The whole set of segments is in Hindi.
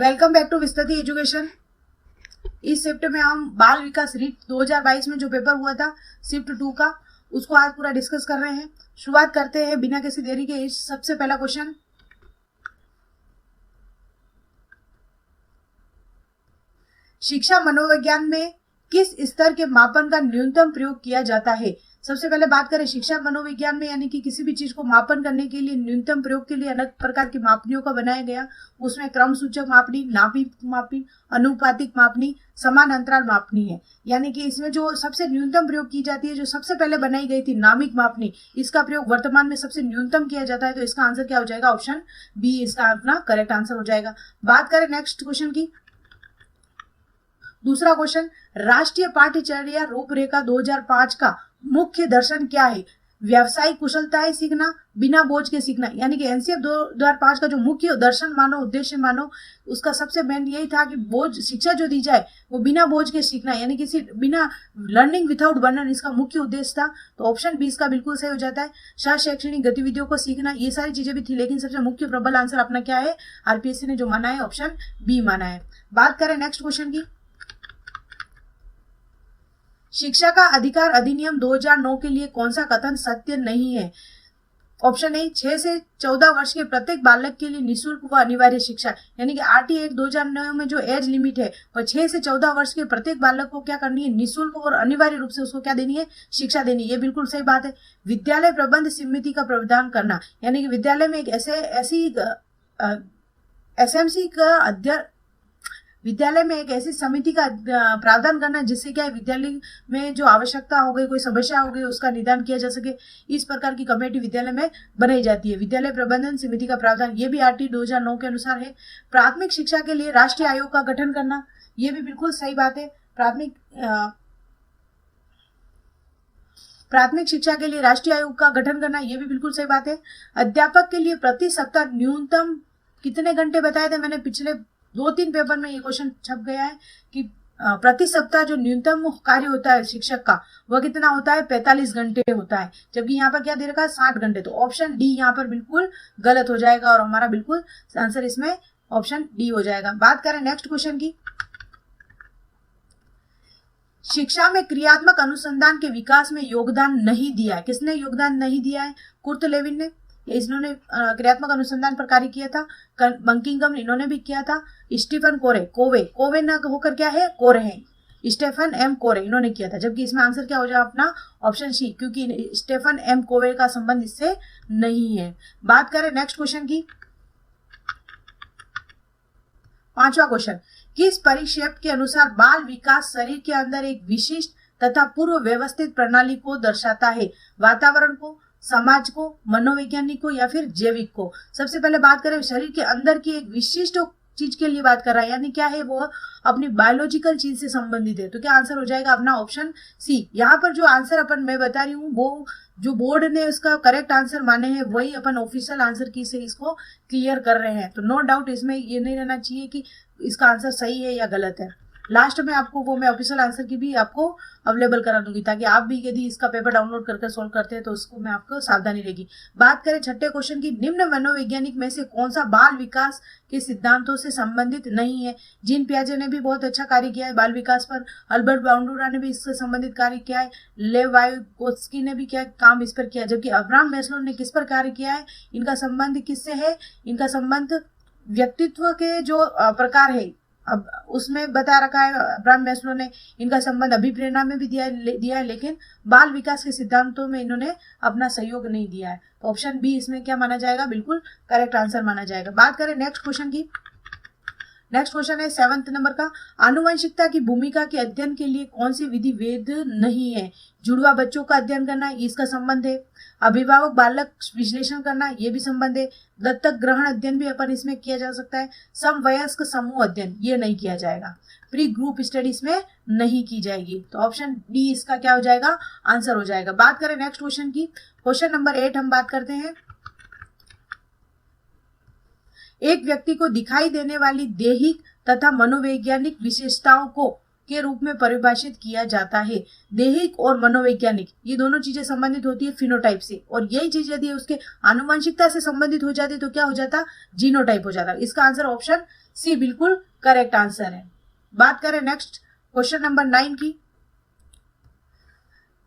Welcome back to Vistriti education. इस शिफ्ट में हम बाल विकास रीट 2022 में जो पेपर हुआ था शिफ्ट 2 का, उसको आज पूरा डिस्कस कर रहे हैं। शुरुआत करते हैं बिना किसी देरी के। इस सबसे पहला क्वेश्चन, शिक्षा मनोविज्ञान में किस स्तर के मापन का न्यूनतम प्रयोग किया जाता है। सबसे पहले बात करें शिक्षा मनोविज्ञान में, यानी कि किसी भी चीज को मापन करने के लिए न्यूनतम प्रयोग के लिए अनेक प्रकार की मापनियों का बनाया गया। उसमें क्रम सूचक मापनी, नाभिक मापनी, अनुपातिक मापनी, समान अंतराल मापनी है। यानी कि इसमें जो सबसे न्यूनतम प्रयोग की जाती है, जो सबसे पहले बनाई गई थी नामिक मापनी, इसका प्रयोग वर्तमान में सबसे न्यूनतम किया जाता है। तो इसका आंसर क्या हो जाएगा? ऑप्शन बी इसका अपना करेक्ट आंसर हो जाएगा। बात करें नेक्स्ट क्वेश्चन की। दूसरा क्वेश्चन, राष्ट्रीय पाठ्यचर्या रूपरेखा 2005 का मुख्य दर्शन क्या है? व्यावसायिक कुशलताएं सीखना, बिना बोझ के सीखना। यानी कि एनसीएफ 2005 का जो मुख्य दर्शन मानो, उद्देश्य मानो, उसका सबसे मेन यही था कि बोझ शिक्षा जो दी जाए वो बिना बोझ के सीखना, यानी किसी बिना लर्निंग विदाउट बर्डन, इसका मुख्य उद्देश्य था। तो ऑप्शन बी इसका बिल्कुल सही हो जाता है। सह शैक्षणिक गतिविधियों को सीखना, ये सारी चीजें भी थी, लेकिन सबसे मुख्य प्रबल आंसर अपना क्या है? आरपीएससी ने जो माना है ऑप्शन बी माना है। बात करें नेक्स्ट क्वेश्चन की। शिक्षा का अधिकार अधिनियम 2009 के लिए कौन सा कथन सत्य नहीं है? ऑप्शन ए, 6 से 14 वर्ष के प्रत्येक बालक के लिए निःशुल्क व अनिवार्य शिक्षा। यानी कि आरटी एक्ट 2009 में जो एज लिमिट है वह 6 से 14 वर्ष के प्रत्येक बालक को क्या करनी है? निःशुल्क और अनिवार्य रूप से उसको क्या देनी है? शिक्षा देनी है। ये बिल्कुल सही बात है। विद्यालय प्रबंध समिति का प्रावधान करना, यानी कि विद्यालय में एक ऐसी एसएमसी का विद्यालय में एक ऐसी समिति का प्रावधान करना जिससे क्या है, विद्यालय में जो आवश्यकता हो गई, कोई समस्या हो गई, उसका निदान किया जा सके। इस प्रकार की कमेटी विद्यालय में बनाई जाती है। विद्यालय प्रबंधन समिति का प्रावधान, ये भी आरटी 2009 के अनुसार है। प्राथमिक शिक्षा के लिए राष्ट्रीय आयोग का गठन करना, ये भी बिल्कुल सही बात है। प्राथमिक शिक्षा के लिए राष्ट्रीय आयोग का गठन करना, यह भी बिल्कुल सही बात है। अध्यापक के लिए प्रति सप्ताह न्यूनतम कितने घंटे बताए थे? मैंने पिछले 2-3 पेपर में ये क्वेश्चन छप गया है कि प्रति सप्ताह जो न्यूनतम कार्य होता है शिक्षक का वह कितना होता है? 45 घंटे होता है। जबकि यहाँ पर क्या दे रखा है? 60 घंटे। तो ऑप्शन डी यहाँ पर बिल्कुल गलत हो जाएगा और हमारा बिल्कुल आंसर इसमें ऑप्शन डी हो जाएगा। बात करें नेक्स्ट क्वेश्चन की। शिक्षा में क्रियात्मक अनुसंधान के विकास में योगदान नहीं दिया है। किसने योगदान नहीं दिया है? कुर्ट लेविन ने, इन्होंने क्रियात्मक अनुसंधान पर कार्य किया था। बंकिंगम इन्होंने भी किया था। स्टीफन कोवे न होकर क्या है? कोरे हैं। स्टेफन एम कोरे इन्होंने किया था। जबकि इसमें आंसर क्या हो जाएगा अपना? ऑप्शन सी, क्योंकि स्टेफन एम कोवे का संबंध इससे नहीं है। बात करें नेक्स्ट क्वेश्चन की। 5वां क्वेश्चन, किस परिक्षेप के अनुसार बाल विकास शरीर के अंदर एक विशिष्ट तथा पूर्व व्यवस्थित प्रणाली को दर्शाता है? वातावरण को, समाज को, मनोवैज्ञानिक को या फिर जैविक को? सबसे पहले बात करें शरीर के अंदर की एक विशिष्ट चीज के लिए बात कर रहा है, यानी क्या है? वो अपनी बायोलॉजिकल चीज से संबंधित है। तो क्या आंसर हो जाएगा अपना? Option C. यहाँ पर जो आंसर अपन मैं बता रही हूँ वो जो बोर्ड ने उसका करेक्ट आंसर माने हैं वही अपन ऑफिशियल आंसर की से इसको क्लियर कर रहे हैं। तो नो डाउट इसमें ये नहीं रहना चाहिए कि इसका आंसर सही है या गलत है। लास्ट में आपको वो मैं ऑफिशियल आंसर की भी आपको अवेलेबल करा दूंगी, ताकि आप भी यदि इसका पेपर डाउनलोड करके सोल्व करते हैं तो उसको मैं आपको सावधानी रहेगी। बात करें छठे क्वेश्चन की। निम्न मनोवैज्ञानिक में से कौन सा बाल विकास के सिद्धांतों से संबंधित नहीं है? जीन पियाजे ने भी बहुत अच्छा कार्य किया है बाल विकास पर। अल्बर्ट बांडुरा ने भी इससे संबंधित कार्य किया है। लेव वाइगोत्स्की ने भी क्या काम इस पर किया। जबकि अब्राहम मैस्लो ने किस पर कार्य किया है? इनका संबंध किससे है? इनका संबंध व्यक्तित्व के जो प्रकार है अब उसमें बता रखा है अब्राहम मैस्लो ने। इनका संबंध अभिप्रेरणा में भी दिया है, लेकिन बाल विकास के सिद्धांतों में इन्होंने अपना सहयोग नहीं दिया है। तो ऑप्शन बी इसमें क्या माना जाएगा? बिल्कुल करेक्ट आंसर माना जाएगा। बात करें नेक्स्ट क्वेश्चन की। नेक्स्ट क्वेश्चन है 7th नंबर का। आनुवंशिकता की भूमिका के अध्ययन के लिए कौन सी विधि वैध नहीं है? जुड़वा बच्चों का अध्ययन करना, इसका संबंध है। अभिभावक बालक विश्लेषण करना, ये भी संबंध है। दत्तक ग्रहण अध्ययन भी अपन इसमें किया जा सकता है। समवयस्क समूह अध्ययन ये नहीं किया जाएगा। प्री ग्रुप स्टडी इसमें नहीं की जाएगी। तो ऑप्शन डी इसका क्या हो जाएगा? आंसर हो जाएगा। बात करें नेक्स्ट क्वेश्चन की। क्वेश्चन नंबर 8 हम बात करते हैं। एक व्यक्ति को दिखाई देने वाली दैहिक तथा मनोवैज्ञानिक विशेषताओं को के रूप में परिभाषित किया जाता है। दैहिक और मनोवैज्ञानिक ये दोनों चीजें संबंधित होती है फिनोटाइप से, और यही चीज यदि उसके आनुवंशिकता से संबंधित हो जाती तो क्या हो जाता, जीनोटाइप हो जाता। इसका आंसर ऑप्शन सी बिल्कुल करेक्ट आंसर है। बात करें नेक्स्ट क्वेश्चन नंबर 9 की।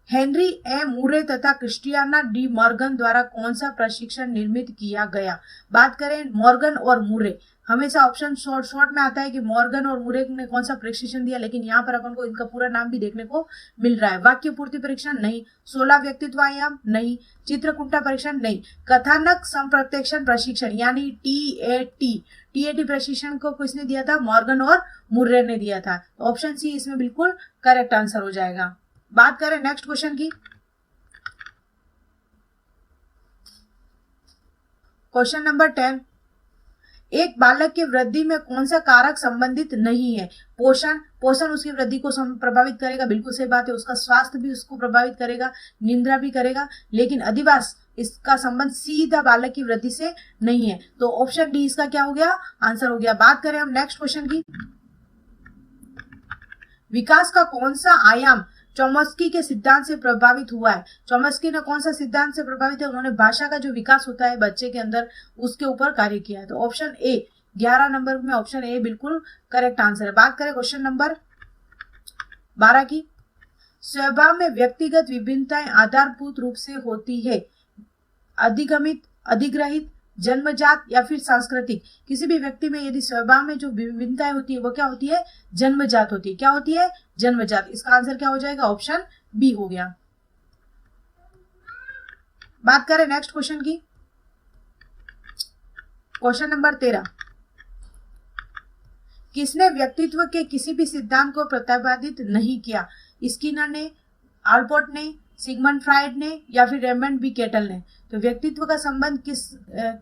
हेनरी ए मुरे तथा क्रिस्टियाना डी मॉर्गन द्वारा कौन सा प्रशिक्षण निर्मित किया गया। बात करें मॉर्गन और मुरे, हमेशा ऑप्शन शॉर्ट में आता है कि मॉर्गन और मुरे ने कौन सा प्रशिक्षण दिया, लेकिन यहाँ पर अपन को इनका पूरा नाम भी देखने को मिल रहा है। वाक्य पूर्ति परीक्षण नहीं, 16 व्यक्तित्व आयाम नहीं, चित्रकुटा परीक्षण नहीं, कथानक संप्रत्यक्षण प्रशिक्षण यानी टीएटी प्रशिक्षण को किसने दिया था, मॉर्गन और मुर्रे ने दिया था। ऑप्शन सी इसमें बिल्कुल करेक्ट आंसर हो जाएगा। बात करें नेक्स्ट क्वेश्चन की। क्वेश्चन नंबर 10, एक बालक की वृद्धि में कौन सा कारक संबंधित नहीं है। पोषण उसकी वृद्धि को प्रभावित करेगा, बिल्कुल सही बात है। उसका स्वास्थ्य भी उसको प्रभावित करेगा, निद्रा भी करेगा, लेकिन अधिवास इसका संबंध सीधा बालक की वृद्धि से नहीं है। तो ऑप्शन डी इसका क्या हो गया, आंसर हो गया। बात करें हम नेक्स्ट क्वेश्चन की। विकास का कौन सा आयाम चॉम्स्की के सिद्धांत से प्रभावित हुआ है। चॉम्स्की ने कौन सा सिद्धांत से प्रभावित है, उन्होंने भाषा का जो विकास होता है बच्चे के अंदर उसके ऊपर कार्य किया है। तो ऑप्शन ए 11 नंबर में ऑप्शन ए बिल्कुल करेक्ट आंसर है। बात करें क्वेश्चन नंबर 12 की। स्वभाव में व्यक्तिगत विभिन्नताएं आधारभूत रूप से होती है, अधिगमित, अधिग्रहित, जन्मजात या फिर सांस्कृतिक। किसी भी व्यक्ति में यदि स्वभाव में जो विभिन्नताएं होती है वो क्या होती है, जन्मजात होती है। क्या होती है, जन्मजात। इसका आंसर क्या हो जाएगा, ऑप्शन बी हो गया। बात करें नेक्स्ट क्वेश्चन की। क्वेश्चन नंबर 13, किसने व्यक्तित्व के किसी भी सिद्धांत को प्रतिपादित नहीं किया। स्किनर ने, आल्पोर्ट ने, सिगमंड फ्राइड ने या फिर रेमंड बी केटल ने। तो व्यक्तित्व का संबंध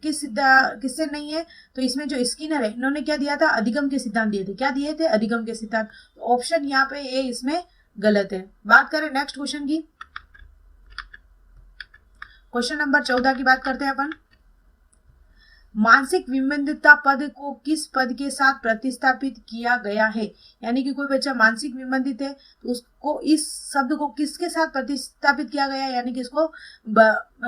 किससे नहीं है, तो इसमें जो स्किनर है इन्होंने क्या दिया था, अधिगम के सिद्धांत दिए थे। क्या दिए थे, अधिगम के सिद्धांत। तो ऑप्शन यहाँ पे ए इसमें गलत है। बात करें नेक्स्ट क्वेश्चन की। क्वेश्चन नंबर 14 की बात करते हैं अपन। मानसिक विमंदितता पद को किस पद के साथ प्रतिस्थापित किया गया है। यानी कि कोई बच्चा मानसिक विमंदित है तो उसको इस शब्द को किसके साथ प्रतिस्थापित किया गया है, यानी कि इसको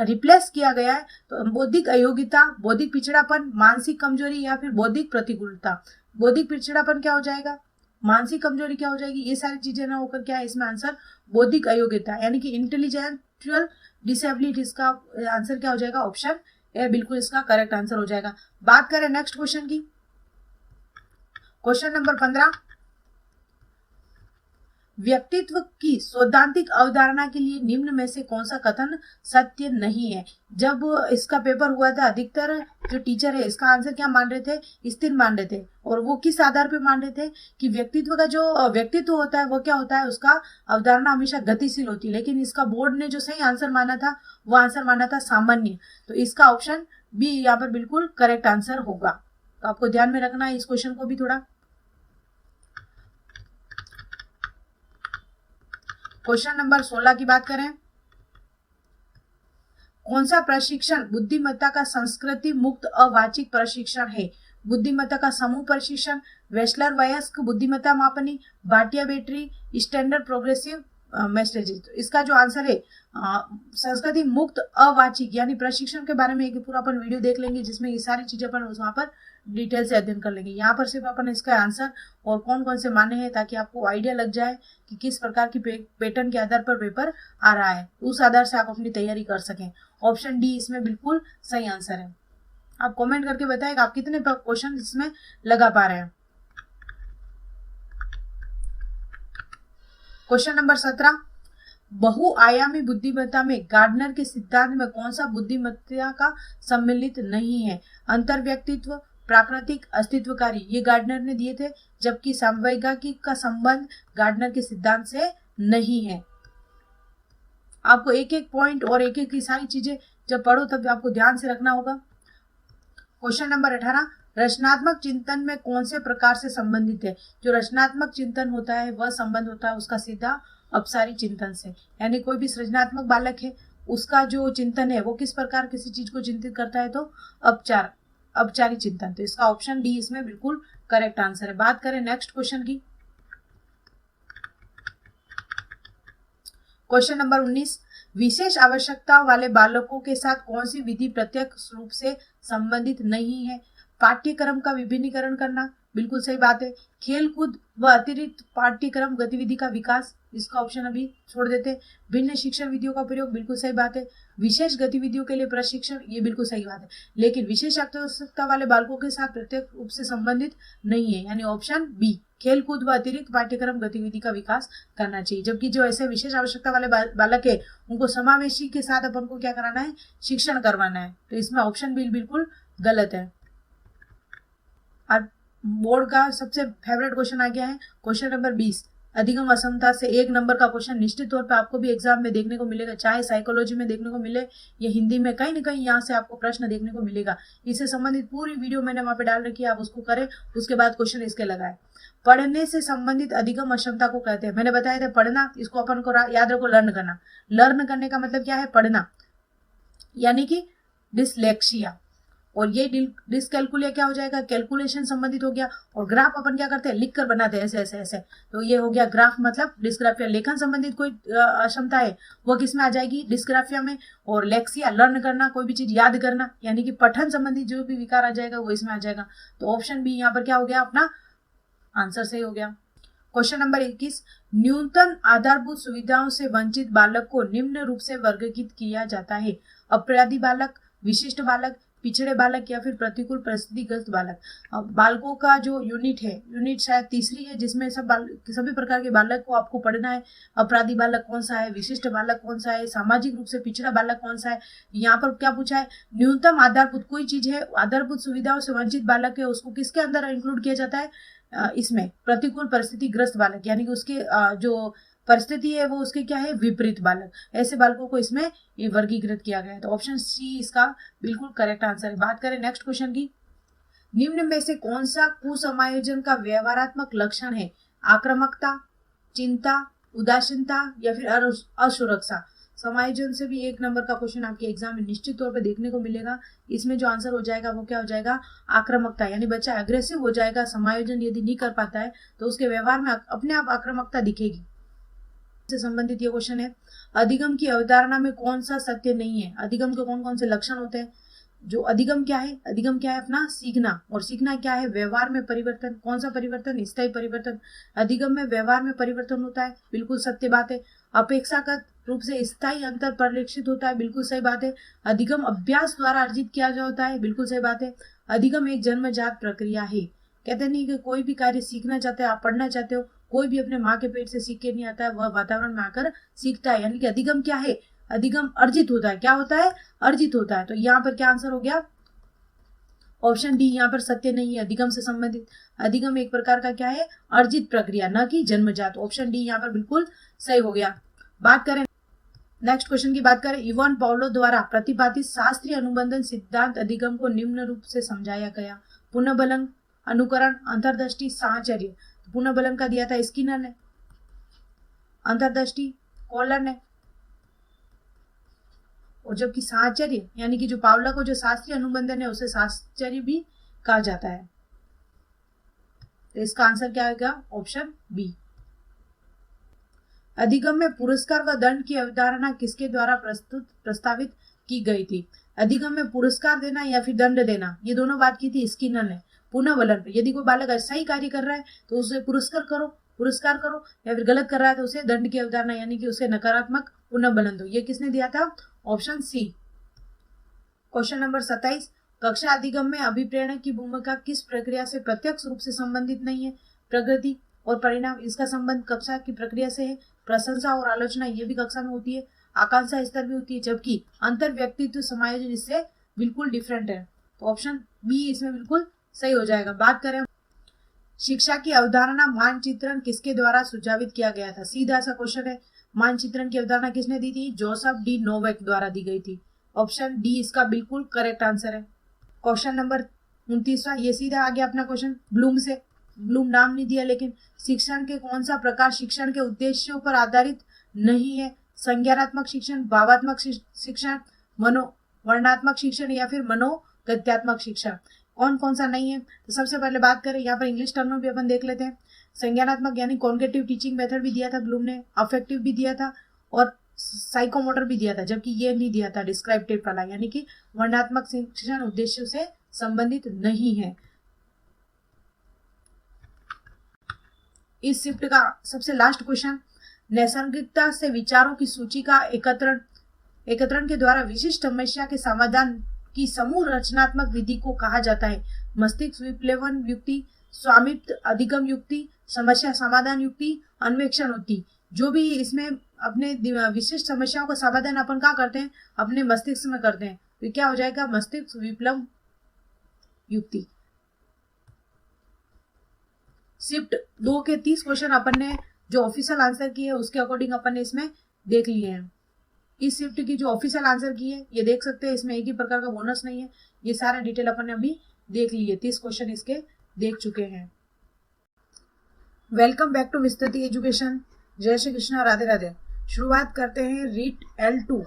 रिप्लेस किया गया है। तो बौद्धिक अयोग्यता, बौद्धिक पिछड़ापन, मानसिक कमजोरी या फिर बौद्धिक प्रतिकूलता। बौद्धिक पिछड़ापन क्या हो जाएगा, मानसिक कमजोरी क्या हो जाएगी, ये सारी चीजें ना होकर क्या है इसमें आंसर बौद्धिक अयोग्यता यानी कि इंटेलेक्चुअल डिसेबिलिटी। इसका आंसर क्या हो जाएगा, ऑप्शन ए बिल्कुल इसका करेक्ट आंसर हो जाएगा। बात करें नेक्स्ट क्वेश्चन की। क्वेश्चन नंबर 15, व्यक्तित्व की सैद्धांतिक अवधारणा के लिए निम्न में से कौन सा कथन सत्य नहीं है। जब इसका पेपर हुआ था अधिकतर जो टीचर है इसका आंसर क्या मान रहे थे, स्थिर मान रहे थे। और वो किस आधार पे मान रहे थे कि व्यक्तित्व का जो व्यक्तित्व होता है वो क्या होता है, उसका अवधारणा हमेशा गतिशील होती है। लेकिन इसका बोर्ड ने जो सही आंसर माना था वो आंसर माना था सामान्य। तो इसका ऑप्शन बी यहाँ पर बिल्कुल करेक्ट आंसर होगा। तो आपको ध्यान में रखना है इस क्वेश्चन को भी थोड़ा। क्वेश्चन नंबर 16 की बात करें। कौन सा प्रशिक्षण बुद्धिमत्ता का संस्कृति मुक्त अवाचिक प्रशिक्षण है। बुद्धिमत्ता का समूह प्रशिक्षण, वेस्लर वयस्क बुद्धिमत्ता मापनी, Bhatia battery, standard progressive matrices. तो इसका जो आंसर है संस्कृति मुक्त अवाचिक यानी प्रशिक्षण के बारे में एक पूरा अपन वीडियो देख लेंगे जिसमें ये सारी चीजें अपन वहां पर डिटेल से अध्ययन कर लेंगे। यहाँ पर सिर्फ अपन इसका आंसर और कौन कौन से माने हैं ताकि आपको आइडिया लग जाए कि किस प्रकार की पैटर्न के आधार पर पेपर आ रहा है, उस आधार से आप अपनी तैयारी कर सकें। ऑप्शन डी इसमें बिल्कुल सही आंसर है। आप कमेंट करके बताएं आप कितने क्वेश्चन इसमें लगा पा रहे हैं। क्वेश्चन नंबर 17, बहुआयामी बुद्धिमत्ता में गार्डनर के सिद्धांत में कौन सा बुद्धिमत्ता का सम्मिलित नहीं है। अंतर्व्यक्तित्व, प्राकृतिक, अस्तित्वकारी ये गार्डनर ने दिए थे, जबकि समवैज्ञानिक का संबंध गार्डनर के सिद्धांत से नहीं है। आपको एक एक पॉइंट और एक एक की सारी चीजें जब पढ़ो तब आपको ध्यान से रखना होगा। क्वेश्चन नंबर 18, रचनात्मक चिंतन में कौन से प्रकार से संबंधित है। जो रचनात्मक चिंतन होता है वह संबंध होता है उसका सीधा अपसारी चिंतन से। यानी कोई भी सृजनात्मक बालक है उसका जो चिंतन है वो किस प्रकार किसी चीज को चिंतित करता है, तो अपचारी चिंतन। तो इसका ऑप्शन डी इसमें बिल्कुल करेक्ट आंसर है। बात करें नेक्स्ट क्वेश्चन की। क्वेश्चन नंबर 19, विशेष आवश्यकताओं वाले बालकों के साथ कौन सी विधि प्रत्यक्ष रूप से संबंधित नहीं है? पाठ्यक्रम का विभिन्नीकरण करना, बिल्कुल सही बात है। खेल कूद व अतिरिक्त पाठ्यक्रम गतिविधि का विकास, इसका ऑप्शन अभी छोड़ देते हैं। भिन्न शिक्षण विधियों का प्रयोग, बिल्कुल सही बात है। विशेष गतिविधियों के लिए प्रशिक्षण, ये बिल्कुल सही बात है। लेकिन विशेष आवश्यकता वाले बालकों के साथ प्रत्यक्ष रूप से संबंधित नहीं है, यानी ऑप्शन बी, खेल कूद व अतिरिक्त पाठ्यक्रम गतिविधि का विकास करना चाहिए। जबकि जो ऐसे विशेष आवश्यकता वाले बालक है उनको समावेशी के साथ अपन को क्या कराना है? शिक्षण करवाना है। तो इसमें ऑप्शन बी बिल्कुल गलत है। और बोर्ड का सबसे फेवरेट क्वेश्चन आ गया है क्वेश्चन नंबर 20, अधिगम असमता से 1 नंबर का क्वेश्चन निश्चित तौर पे आपको भी एग्जाम में देखने को मिलेगा, चाहे साइकोलॉजी में देखने को मिले या हिंदी में, कहीं ना कहीं यहाँ से आपको प्रश्न देखने को मिलेगा। इससे संबंधित पूरी वीडियो मैंने वहां पे डाल रखी है, आप उसको करें, उसके बाद क्वेश्चन इसके लगाए। पढ़ने से संबंधित अधिगम अक्षमता को कहते हैं। मैंने बताया था पढ़ना, इसको अपन को याद रखो, लर्न करना। लर्न करने का मतलब क्या है? पढ़ना, यानी कि डिसलेक्सिया। और ये डिसकैलकुलिया क्या हो जाएगा? कैलकुलेशन संबंधित हो गया। और ग्राफ अपन क्या करते हैं? लिख कर बनाते हैं, ऐसे ऐसे ऐसे, तो ये हो गया ग्राफ, मतलब डिस्ग्राफिया। लेखन संबंधित कोई अक्षमता है वो किस में आ जाएगी? डिस्ग्राफिया में। और लेक्सिया, लर्न करना, कोई भी चीज याद करना, यानी कि पठन संबंधित जो भी विकार आ जाएगा वो इसमें आ जाएगा। तो ऑप्शन बी यहाँ पर क्या हो गया? अपना आंसर सही हो गया। क्वेश्चन नंबर 21, न्यूनतम आधारभूत सुविधाओं से वंचित बालक को निम्न रूप से वर्गीकृत किया जाता है। अपराधी बालक, विशिष्ट बालक, पिछड़े बालक या फिर प्रतिकूल परिस्थितिग्रस्त बालक। बालकों का जो यूनिट है, यूनिट शायद तीसरी है, जिसमें सभी प्रकार के बालक को आपको पढ़ना है। अपराधी बालक कौन सा है, विशिष्ट बालक कौन सा है, सामाजिक रूप से पिछड़ा बालक कौन सा है। यहाँ पर क्या पूछा है? न्यूनतम आधारभूत कोई चीज है, आधारभूत सुविधाओं से वंचित बालक है, उसको किसके अंदर इंक्लूड किया जाता है? इसमें प्रतिकूल परिस्थितिग्रस्त बालक, यानी कि उसके जो परिस्थिति है वो उसके क्या है? विपरीत बालक। ऐसे बालकों को इसमें ये वर्गीकृत किया गया है। तो ऑप्शन सी इसका बिल्कुल करेक्ट आंसर है। बात करें नेक्स्ट क्वेश्चन की, निम्न में से कौन सा कुसमायोजन का व्यवहारात्मक लक्षण है? आक्रामकता, चिंता, उदासीनता या फिर असुरक्षा। समायोजन से भी 1 नंबर का क्वेश्चन आपके एग्जाम में निश्चित तौर पे देखने को मिलेगा। इसमें जो आंसर हो जाएगा वो क्या हो जाएगा? आक्रामकता, यानी बच्चा अग्रेसिव हो जाएगा। समायोजन यदि नहीं कर पाता है तो उसके व्यवहार में अपने आप आक्रामकता दिखेगी। से संबंधित ये क्वेश्चन है, अधिगम की अवधारणा में कौन सा सत्य नहीं है? अधिगम के कौन कौन से लक्षण होते हैं? जो अधिगम क्या है? अधिगम क्या है? अपना सीखना। और सीखना क्या है? व्यवहार में परिवर्तन। कौन सा परिवर्तन? स्थायी परिवर्तन। अधिगम में व्यवहार में परिवर्तन होता है, बिल्कुल सत्य बात है। अपेक्षाकृत रूप से स्थायी अंतर परिलक्षित होता है, बिल्कुल सही बात है। अधिगम अभ्यास द्वारा अर्जित किया जाता है, बिल्कुल सही बात है। अधिगम एक जन्मजात प्रक्रिया है। कहते नहीं कि कोई भी कार्य सीखना चाहते हो, आप पढ़ना चाहते हो, कोई भी अपने माँ के पेट से सीख के नहीं आता है, वह वातावरण में आकर सीखता है। यानी कि अधिगम क्या है? अधिगम अर्जित होता है। क्या होता है? अर्जित होता है। तो यहाँ पर क्या आंसर हो गया? ऑप्शन डी यहाँ पर सत्य नहीं है अधिगम से संबंधित। अधिगम एक प्रकार का क्या है? अर्जित प्रक्रिया, न कि जन्मजात। ऑप्शन डी यहाँ पर बिल्कुल सही हो गया। बात करें नेक्स्ट क्वेश्चन की बात करें, इवान पावलो द्वारा प्रतिपादित शास्त्रीय अनुबंधन सिद्धांत अधिगम को निम्न रूप से समझाया गया। पुनर्बलन, अनुकरण, अंतर्दृष्टि, साहचर्य। पुनर्बलन का दिया था स्किनर ने, अंतर्दृष्टि कॉलर ने, और जबकि साहचर्य यानी कि जो पावला को जो शास्त्रीय अनुबंधन है उसे साहचर्य भी कहा जाता है। तो इसका आंसर क्या आएगा? Option B. अधिगम में पुरस्कार व दंड की अवधारणा किसके द्वारा प्रस्तावित की गई थी? अधिगम में पुरस्कार देना या फिर दंड देना, ये दोनों बात की थी स्किनर ने। पुनर्बलन पे यदि कोई बालक अच्छा ही कार्य कर रहा है तो उसे पुरस्कार करो, या फिर गलत कर रहा है तो उसे दंड की अवधारणा यानी कि उसे नकारात्मक पुनर्बलन दो। ये किसने दिया था? Option C. क्वेश्चन नंबर 27, कक्षा अधिगम में अभिप्रेरण की भूमिका किस प्रक्रिया से प्रत्यक्ष रूप से संबंधित नहीं है? प्रगति और परिणाम, इसका संबंध कक्षा की प्रक्रिया से है। प्रशंसा और आलोचना, ये भी कक्षा में होती है। आकांक्षा स्तर भी होती है, जबकि अंतर व्यक्तित्व समायोजन इससे बिल्कुल डिफरेंट है। तो ऑप्शन बी इसमें बिल्कुल सही हो जाएगा। बात करें शिक्षा की अवधारणा मानचित्रण किसके द्वारा सुझावित किया गया था? सीधा सा क्वेश्चन है। मानचित्रण की अवधारणा किसने दी थी? जोसेफ डी नोवेक द्वारा दी गई थी। ऑप्शन डी इसका बिल्कुल करेक्ट आंसर है। क्वेश्चन नंबर 29वां, ये सीधा आ गया अपना क्वेश्चन ब्लूम से। ब्लूम नाम नहीं दिया, लेकिन शिक्षण के कौन सा प्रकार शिक्षण के उद्देश्यों पर आधारित नहीं है? संज्ञानात्मक शिक्षण, भावात्मक शिक्षण, वर्णात्मक शिक्षण या फिर मनोगत्यात्मक शिक्षण। कौन कौन सा नहीं है? तो सबसे पहले बात करें, यहाँ पर इंग्लिश टर्म में भी अपन देख लेते हैं। संज्ञानात्मक यानी कॉन्गेटिव टीचिंग मेथड भी दिया था ब्लूम ने, अफेक्टिव भी दिया था, और साइकोमोटर भी दिया था, जबकि ये नहीं दिया था डिस्क्राइप्टिव वाला, यानी कि वर्णनात्मक शिक्षण उद्देश्यों से संबंधित नहीं है। इस शिफ्ट का सबसे लास्ट क्वेश्चन, नैसर्गिकता से विचारों की सूची का एकत्रण के द्वारा विशिष्ट समस्या के समाधान की समूह रचनात्मक विधि को कहा जाता है। मस्तिष्क विप्लवन युक्ति, स्वामित्व अधिगम युक्ति, समस्या समाधान युक्ति, अन्वेषण युक्ति। जो भी इसमें अपने विशिष्ट समस्याओं का समाधान अपन क्या करते हैं, अपने मस्तिष्क में करते हैं, तो क्या हो जाएगा, मस्तिष्क विप्लव युक्ति। शिफ्ट 2 के 30 क्वेश्चन अपन ने जो ऑफिशियल आंसर किए है उसके अकॉर्डिंग अपन ने इसमें देख लिए हैं। इस शिफ्ट की जो ऑफिशियल आंसर की है ये देख सकते हैं, इसमें एक ही प्रकार का बोनस नहीं है, ये सारा डिटेल अपन ने अभी देख लिए, 30 क्वेश्चन इसके देख चुके हैं। Welcome back to Vistriti education. जय श्री कृष्णा, राधे राधे। शुरुआत करते हैं रीट L2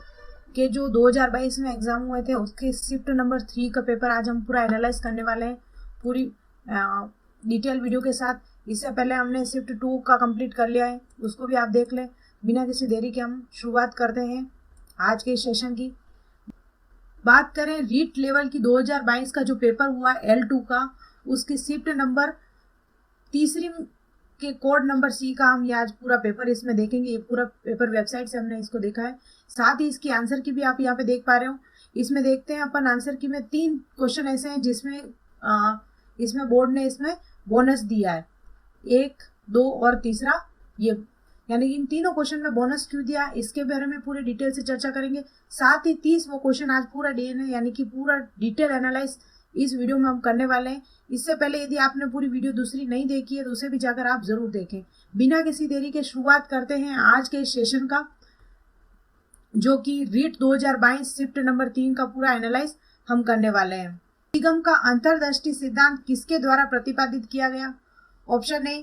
के जो 2022 में एग्जाम हुए थे उसके शिफ्ट नंबर 3 का पेपर आज हम पूरा एनालाइज करने वाले हैं, पूरी डिटेल वीडियो के साथ। इससे पहले हमने शिफ्ट 2 का कंप्लीट कर लिया है, उसको भी आप देख लें। बिना किसी देरी के हम शुरुआत करते हैं आज के सेशन की। बात करें रीट लेवल की 2022 का जो पेपर हुआ L2 का, उसकी शिफ्ट नंबर 3 के कोड नंबर C का हम ये आज पूरा पेपर इसमें देखेंगे। ये पूरा पेपर वेबसाइट से हमने इसको देखा है, साथ ही इसकी आंसर की भी आप यहाँ पे देख पा रहे हो। इसमें देखते हैं अपन आंसर की में 3 क्वेश्चन ऐसे हैं जिसमें इसमें बोर्ड ने इसमें बोनस दिया है, 1, 2 और तीसरा ये, यानी इन तीनों क्वेश्चन में बोनस क्यों दिया इसके बारे में पूरे डिटेल से चर्चा करेंगे। साथ ही 30 वो क्वेश्चन आज पूरा DNA यानी कि पूरा डिटेल एनालाइज इस वीडियो में हम करने वाले हैं। इससे पहले यदि आपने पूरी वीडियो दूसरी नहीं देखी है तो उसे भी जाकर आप जरूर देखें। बिना किसी देरी के शुरुआत करते हैं आज के सेशन का, जो कि रीट 2022 शिफ्ट नंबर 3 का पूरा एनालाइज हम करने वाले हैं। अधिगम का अंतर्दृष्टि सिद्धांत किसके द्वारा प्रतिपादित किया गया? Option A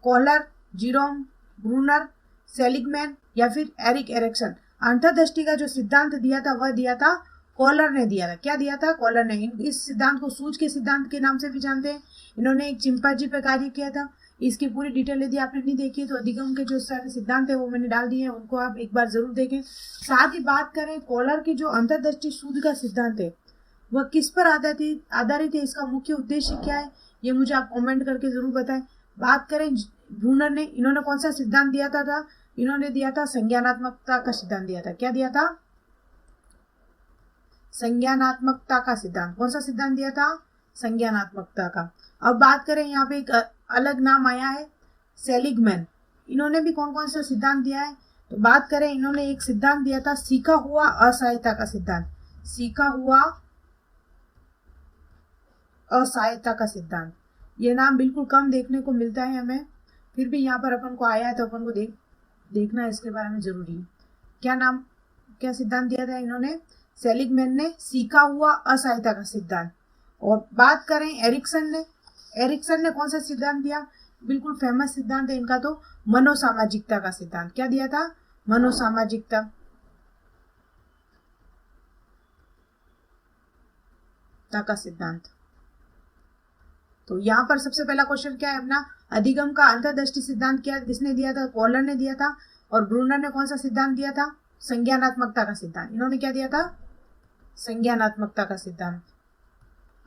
Kohler, Jerome, Bruner, Seligman या फिर एरिक एरिक्सन। अंतर्दृष्टि का जो सिद्धांत दिया था वह दिया था कोहलर ने दिया था। क्या दिया था? कोहलर ने। इस सिद्धांत को सूझ के सिद्धांत के नाम से भी जानते हैं। इन्होंने एक चिंपांजी पे कार्य किया था। इसकी पूरी डिटेल यदि आपने नहीं देखी है तो अधिगम के जो सारे सिद्धांत है वो मैंने डाल दिए हैं, उनको आप एक बार जरूर देखें। साथ ही बात करें कोहलर की जो अंतर्दृष्टि सूझ का सिद्धांत है वह किस पर आधारित है, इसका मुख्य उद्देश्य क्या है, ये मुझे आप कमेंट करके जरूर बताएं। बात करें ब्रूनर ने, इन्होंने कौन सा सिद्धांत दिया था? इन्होंने दिया था संज्ञानात्मकता का सिद्धांत दिया था। क्या दिया था? संज्ञानात्मकता का सिद्धांत। कौन सा सिद्धांत दिया था? संज्ञानात्मकता का। अब बात करें यहाँ पे एक अलग नाम आया है सेलिगमैन। इन्होंने भी कौन कौन सा सिद्धांत दिया है? तो बात करें इन्होंने एक सिद्धांत दिया था सीखा हुआ असहायता का सिद्धांत। सीखा हुआ असहायता का सिद्धांत, ये नाम बिल्कुल कम देखने को मिलता है हमें, फिर भी यहाँ पर अपन को आया है तो अपन को देखना इसके बारे में जरूरी है। क्या सिद्धांत दिया था इन्होंने? सेलिगमैन ने सीखा हुआ असहायता का सिद्धांत। और बात करें एरिक्सन ने कौन सा सिद्धांत दिया? बिल्कुल फेमस सिद्धांत है इनका तो मनोसामाजिकता का सिद्धांत। क्या दिया था? मनोसामाजिकता का सिद्धांत। तो यहाँ पर सबसे पहला क्वेश्चन क्या है अपना, अधिगम का अंतर्दृष्टि सिद्धांत क्या किसने दिया था? कोहलर ने दिया था। और ब्रूनर ने कौन सा सिद्धांत दिया था? संज्ञानात्मकता का सिद्धांत। इन्होंने क्या दिया था? संज्ञानात्मकता का सिद्धांत।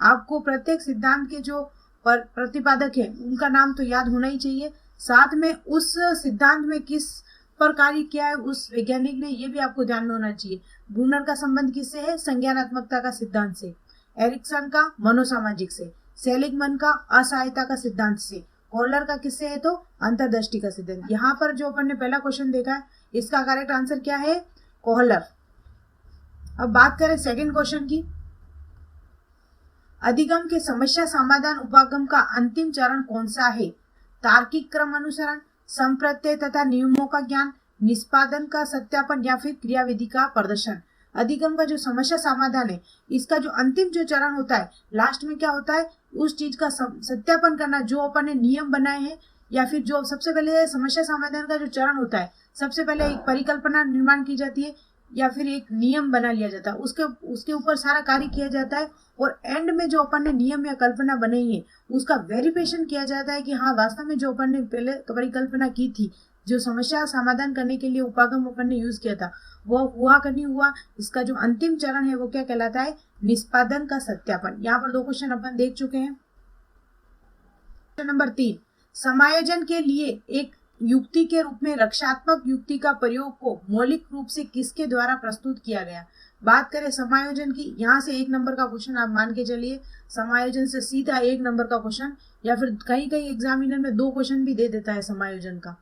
आपको प्रत्येक सिद्धांत के जो प्रतिपादक है उनका नाम तो याद होना ही चाहिए, साथ में उस सिद्धांत में किस पर कार्य किया है उस वैज्ञानिक ने, ये भी आपको ध्यान में होना चाहिए। ब्रूनर का संबंध किससे है? संज्ञानात्मकता का सिद्धांत से। एरिक्सन का मनोसामाजिक से। सेलिगमैन का असहायता का सिद्धांत से। कोहलर का किससे है? तो अंतर्दृष्टि का सिद्धांत। यहाँ पर जो अपन ने पहला क्वेश्चन देखा है इसका करेक्ट आंसर क्या है? कोहलर। अब बात करें सेकंड क्वेश्चन की, अधिगम के समस्या समाधान उपागम का अंतिम चरण कौन सा है? तार्किक क्रम अनुसरण, संप्रत्यय तथा नियमों का ज्ञान, निष्पादन का सत्यापन या फिर क्रियाविधि का प्रदर्शन। अधिगम का जो समस्या समाधान है इसका जो अंतिम जो चरण होता है, लास्ट में क्या होता है, उस चीज का सत्यापन करना, जो अपन ने नियम बनाए हैं या फिर जो सबसे पहले समस्या समाधान का जो चरण होता है, सबसे पहले एक परिकल्पना निर्माण की जाती है, या फिर एक नियम बना लिया जाता है, उसके ऊपर सारा कार्य किया जाता है और एंड में जो अपन ने नियम या कल्पना बनाई है उसका वेरिफिकेशन किया जाता है कि हाँ वास्तव में जो अपन ने पहले परिकल्पना की थी, जो समस्या समाधान करने के लिए उपागम अपन ने यूज किया था वो हुआ कि नहीं हुआ। इसका जो अंतिम चरण है वो क्या कहलाता है, निष्पादन का सत्यापन। यहाँ पर 2 क्वेश्चन अपन देख चुके हैं। क्वेश्चन नंबर 3, समायोजन के लिए एक युक्ति के रूप में रक्षात्मक युक्ति का प्रयोग को मौलिक रूप से किसके द्वारा प्रस्तुत किया गया। बात करें समायोजन की, यहाँ से 1 नंबर का क्वेश्चन आप मान के चलिए, समायोजन से सीधा 1 नंबर का क्वेश्चन, या फिर कहीं कहीं एग्जामिनर में 2 क्वेश्चन भी दे देता है समायोजन का।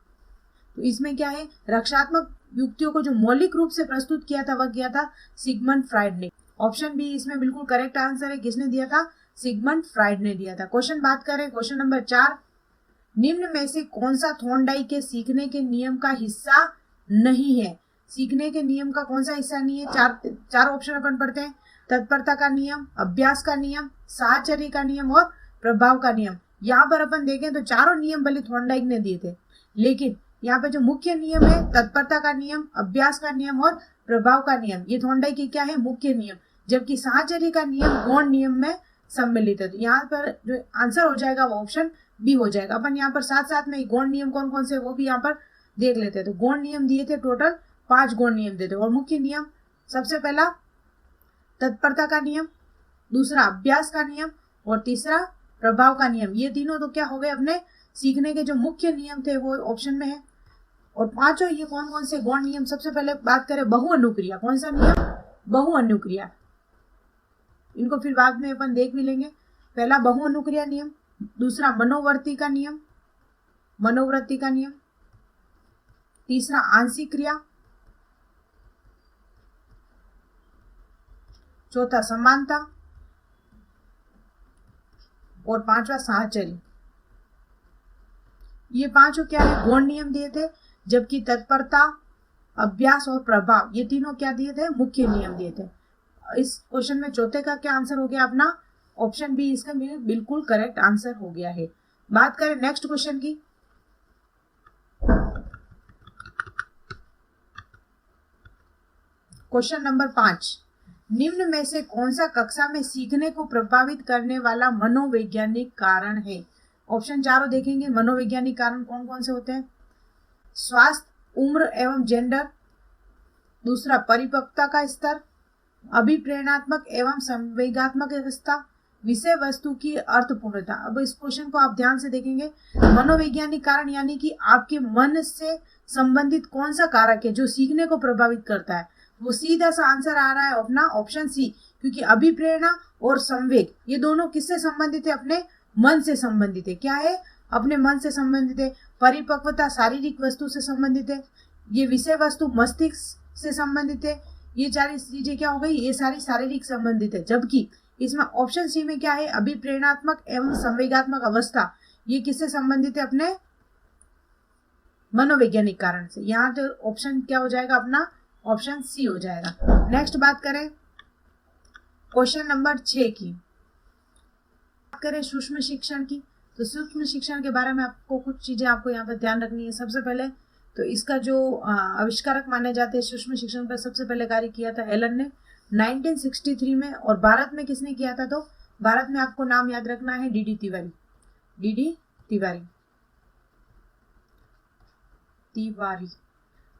तो इसमें क्या है, रक्षात्मक युक्तियों को जो मौलिक रूप से प्रस्तुत किया था वह किया था सिगमंड फ्राइड ने। ऑप्शन बी इसमें बिल्कुल करेक्ट आंसर है। किसने दिया था, सिगमंड फ्राइड ने दिया था। क्वेश्चन बात करें, क्वेश्चन नंबर 4, निम्न में से कौन सा थॉर्नडाइक के सीखने के नियम का हिस्सा नहीं है। सीखने के नियम का कौन सा हिस्सा नहीं है, चार ऑप्शन अपन पढ़ते हैं। तत्परता का नियम, अभ्यास का नियम, साहचर्य का नियम और प्रभाव का नियम। यहाँ पर अपन देखें तो चारों नियम भले थॉर्नडाइक ने दिए थे, लेकिन यहाँ पे जो मुख्य नियम है तत्परता का नियम, अभ्यास का नियम और प्रभाव का नियम, ये थॉर्नडाइक की क्या है, मुख्य नियम, जबकि साहचर्य का नियम गौण नियम में सम्मिलित है। तो यहाँ पर जो आंसर हो जाएगा वो ऑप्शन बी हो जाएगा। अपन यहाँ पर साथ साथ में गौण नियम कौन कौन से वो भी यहाँ पर देख लेते हैं। तो गौण नियम दिए थे, टोटल 5 गौण नियम देते, और मुख्य नियम सबसे पहला तत्परता का नियम, दूसरा अभ्यास का नियम और तीसरा प्रभाव का नियम। ये तीनों तो क्या हो गए, अपने सीखने के जो मुख्य नियम थे वो ऑप्शन में है। और 5 ये कौन कौन से गौण नियम, सबसे पहले बात करें बहुअनुक्रिया। कौन सा नियम, बहुअनुक्रिया। इनको फिर बाद में अपन देख भी लेंगे। पहला बहुअनुक्रिया नियम, दूसरा मनोवृत्ति का नियम, मनोवृत्ति का नियम, तीसरा आंशिक क्रिया, चौथा समानता और 5वां साहचर्य। ये 5 क्या है, गौण नियम दिए थे, जबकि तत्परता, अभ्यास और प्रभाव ये तीनों क्या दिए थे, मुख्य नियम दिए थे। इस क्वेश्चन में चौथे का क्या आंसर हो गया अपना, ऑप्शन बी इसका मेरे बिल्कुल करेक्ट आंसर हो गया है। बात करें नेक्स्ट क्वेश्चन की, क्वेश्चन नंबर 5, निम्न में से कौन सा कक्षा में सीखने को प्रभावित करने वाला मनोवैज्ञानिक कारण है। ऑप्शन चारों देखेंगे, मनोवैज्ञानिक कारण कौन कौन से होते हैं। स्वास्थ्य, उम्र एवं जेंडर, दूसरा परिपक्वता का स्तर, अभिप्रेरणात्मक एवं संवेगात्मक अवस्था, विषय वस्तु की अर्थपूर्णता। अब इस क्वेश्चन को आप ध्यान से देखेंगे, मनोवैज्ञानिक कारण यानी कि आपके मन से संबंधित कौन सा कारक है जो सीखने को प्रभावित करता है, वो सीधा सा आंसर आ रहा है अपना ऑप्शन सी, क्योंकि अभिप्रेरणा और संवेग ये दोनों किससे संबंधित है, अपने मन से संबंधित है। क्या है, अपने मन से संबंधित है। परिपक्वता शारीरिक वस्तु से संबंधित है, ये विषय वस्तु मस्तिष्क से संबंधित है। ये सारी चीजें क्या हो गई, ये सारी शारीरिक संबंधित है। जबकि इसमें ऑप्शन सी में क्या है, अभिप्रेरणात्मक एवं संवेगात्मक अवस्था, ये किससे संबंधित है, अपने मनोवैज्ञानिक कारण से। यहाँ तो ऑप्शन क्या हो जाएगा अपना, ऑप्शन सी हो जाएगा। नेक्स्ट बात करें क्वेश्चन नंबर 6 की, बात करें सूक्ष्म शिक्षण की। तो सूक्ष्म शिक्षण के बारे में आपको कुछ चीजें आपको यहाँ पर ध्यान रखनी है। सबसे पहले तो इसका जो आविष्कारक माने जाते हैं सूक्ष्म शिक्षण पर, सबसे पहले कार्य किया था एलन ने 1963 में। और भारत में किसने किया था, तो भारत में आपको नाम याद रखना है D D Tiwari. D D Tiwari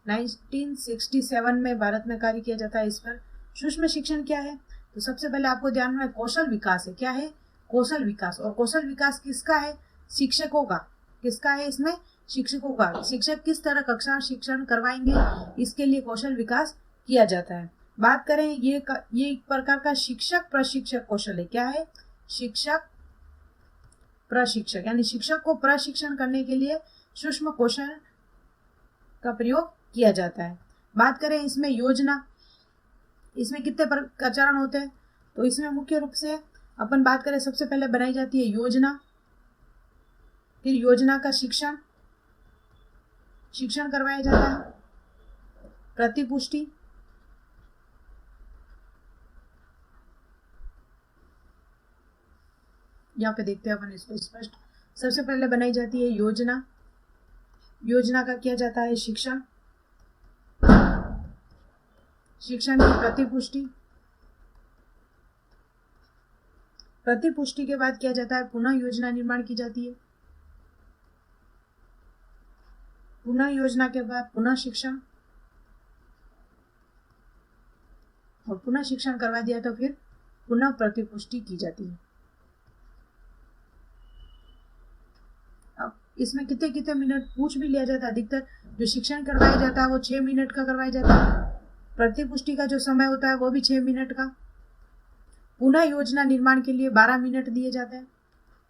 1967 में भारत में कार्य किया जाता है इस पर। सूक्ष्म शिक्षण क्या है, तो सबसे पहले आपको ध्यान में कौशल विकास है। क्या है, कौशल विकास। और कौशल विकास किसका है, शिक्षकों का। किसका है इसमें, शिक्षकों का। शिक्षक किस तरह कक्षा शिक्षण करवाएंगे, इसके लिए कौशल विकास किया जाता है। बात करें ये एक प्रकार का शिक्षक प्रशिक्षक कौशल है। क्या है, शिक्षक प्रशिक्षक, यानी शिक्षक को प्रशिक्षण करने के लिए सूक्ष्म कौशल का प्रयोग किया जाता है। बात करें इसमें योजना, इसमें कितने चरण होते हैं, तो इसमें मुख्य रूप से अपन बात करें सबसे पहले बनाई जाती है योजना, फिर योजना का शिक्षण करवाया जाता है, प्रतिपुष्टि, यहाँ पे देखते हैं अपन इसको स्पष्ट। सबसे पहले बनाई जाती है योजना, योजना का किया जाता है शिक्षण, शिक्षण की प्रतिपुष्टि, प्रतिपुष्टि के बाद क्या जाता है, पुनः योजना निर्माण की जाती है, पुनः योजना के बाद पुनः शिक्षण, और पुनः शिक्षण करवा दिया तो फिर पुनः प्रतिपुष्टि की जाती है। अब इसमें कितने कितने मिनट पूछ भी लिया जाता है। अधिकतर जो शिक्षण करवाया जाता है वो 6 मिनट का करवाया जाता है, प्रतिपुष्टि का जो समय होता है वो भी 6 मिनट का, पुनः योजना निर्माण के लिए 12 मिनट दिए जाते हैं,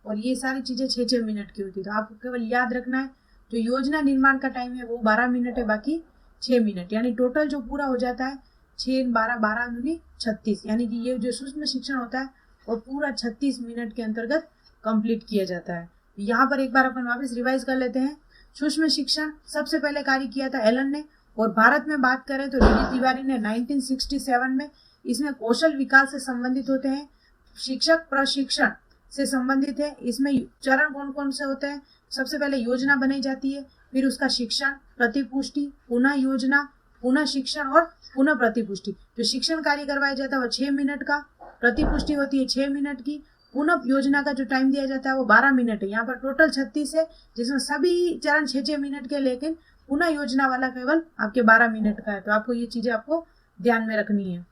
और ये सारी चीजें 6-6 मिनट की होती है। तो आपको केवल याद रखना है जो योजना निर्माण का टाइम है वो 12 मिनट है, बाकी 6 मिनट, यानी टोटल जो पूरा हो जाता है 6, 12, 12 दूनी 36, यानी कि ये जो सूक्ष्म शिक्षण होता है वो पूरा 36 मिनट के अंतर्गत कंप्लीट किया जाता है। यहाँ पर एक बार अपन वापस रिवाइज कर लेते हैं। सूक्ष्म शिक्षण सबसे पहले कार्य किया था एलन ने, और भारत में बात करें तो डी तिवारी ने 1967 में। इसमें कौशल विकास से संबंधित होते हैं, शिक्षक प्रशिक्षण से संबंधित है। इसमें चरण कौन कौन से होते हैं, सबसे पहले योजना बनाई जाती है, फिर उसका शिक्षण, प्रतिपुष्टि, पुनः योजना, पुनः शिक्षण और पुनः प्रतिपुष्टि। जो शिक्षण कार्य करवाया जाता है वो 6 मिनट का, प्रतिपुष्टि होती है 6 मिनट की, पुनः योजना का जो टाइम दिया जाता है वो 12 मिनट है। यहाँ पर टोटल 36 है, जिसमें सभी चरण 6-6 मिनट के, लेकिन पुनः योजना वाला केवल आपके 12 मिनट का है। तो आपको ये चीजें आपको ध्यान में रखनी है।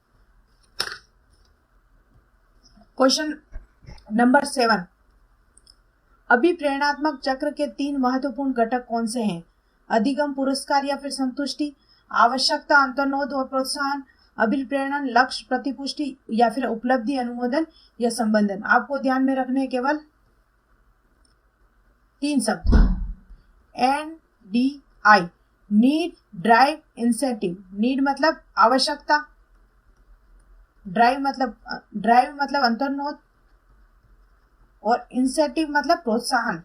क्वेश्चन नंबर 7, अभिप्रेरणात्मक चक्र के 3 महत्वपूर्ण घटक कौन से हैं? अधिगम, पुरस्कार या फिर संतुष्टि, आवश्यकता, अंतर्नोद और प्रोत्साहन, अभिप्रेरण, लक्ष्य, प्रतिपुष्टि या फिर उपलब्धि, अनुमोदन या संबंधन। आपको ध्यान में रखने हैं केवल 3 शब्द, NDI, need, drive, incentive. Need मतलब आवश्यकता, ड्राइव मतलब अंतर्नोद, और इंसेंटिव मतलब प्रोत्साहन।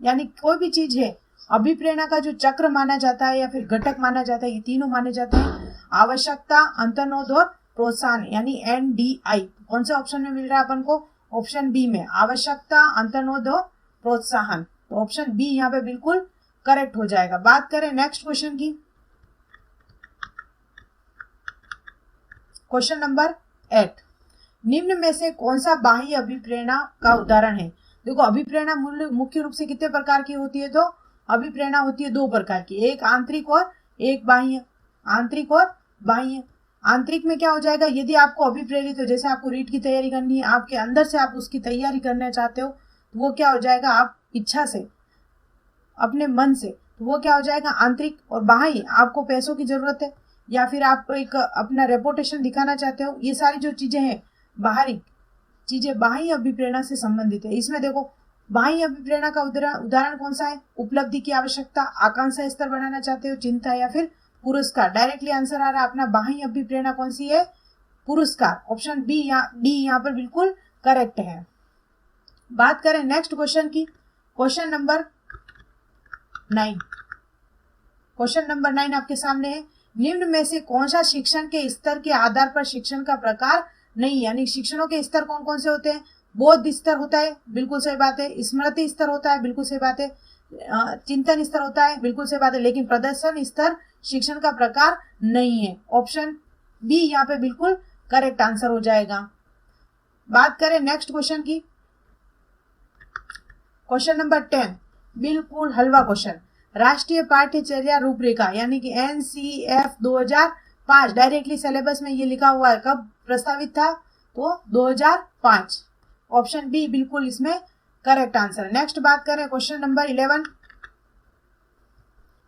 यानी कोई भी चीज है, अभिप्रेरणा का जो चक्र माना जाता है या फिर घटक माना जाता है, ये तीनों माने जाते हैं, आवश्यकता, अंतर्नोद और प्रोत्साहन, यानी NDI। कौन से ऑप्शन में मिल रहा है अपन को? ऑप्शन बी में, आवश्यकता, अंतर्नोद और प्रोत्साहन। तो ऑप्शन बी यहाँ पे बिल्कुल करेक्ट हो जाएगा। बात करें नेक्स्ट क्वेश्चन की, क्वेश्चन नंबर 8, निम्न में से कौन सा बाह्य अभिप्रेरणा का उदाहरण है? देखो, अभिप्रेरणा मुख्य रूप से कितने प्रकार की होती है? तो अभिप्रेरणा होती है 2 प्रकार की, एक आंतरिक और एक बाह्य। आंतरिक और बाह्य। आंतरिक में क्या हो जाएगा, यदि आपको अभिप्रेरित हो, जैसे आपको रीट की तैयारी करनी है, आपके अंदर से आप उसकी तैयारी करना चाहते हो, तो वो क्या हो जाएगा, आप इच्छा से, अपने मन से, तो वो क्या हो जाएगा आंतरिक। और बाह्य, आपको पैसों की जरूरत है या फिर आप एक अपना रेपुटेशन दिखाना चाहते हो, ये सारी जो चीजें हैं बाहरी चीजें बाह्य अभिप्रेरणा से संबंधित है। इसमें देखो, बाह्य अभिप्रेरणा का उदाहरण कौन सा है? उपलब्धि की आवश्यकता, आकांक्षा स्तर बढ़ाना चाहते हो, चिंता या फिर पुरस्कार। डायरेक्टली आंसर आ रहा है अपना, बाह्य अभिप्रेरणा कौन सी है? पुरस्कार। ऑप्शन बी डी यहाँ पर बिल्कुल करेक्ट है। बात करें नेक्स्ट क्वेश्चन की, क्वेश्चन नंबर 9। क्वेश्चन नंबर 9 आपके सामने है, निम्न में से कौन सा शिक्षण के स्तर के आधार पर शिक्षण का प्रकार नहीं? यानी शिक्षणों के स्तर कौन कौन से होते हैं? बोध स्तर होता है, बिल्कुल सही बात है। स्मृति स्तर होता है, बिल्कुल सही बात है। चिंतन स्तर होता है, बिल्कुल सही बात है। लेकिन प्रदर्शन स्तर शिक्षण का प्रकार नहीं है। ऑप्शन बी यहाँ पे बिल्कुल करेक्ट आंसर हो जाएगा। बात करें नेक्स्ट क्वेश्चन की, क्वेश्चन नंबर 10, बिल्कुल हलवा क्वेश्चन। राष्ट्रीय पाठ्यचर्या रूपरेखा यानी कि NCF 2005 डायरेक्टली सिलेबस में ये लिखा हुआ है, कब प्रस्तावित था? तो 2005। ऑप्शन बी बिल्कुल इसमें करेक्ट आंसर है। नेक्स्ट बात करें क्वेश्चन नंबर 11।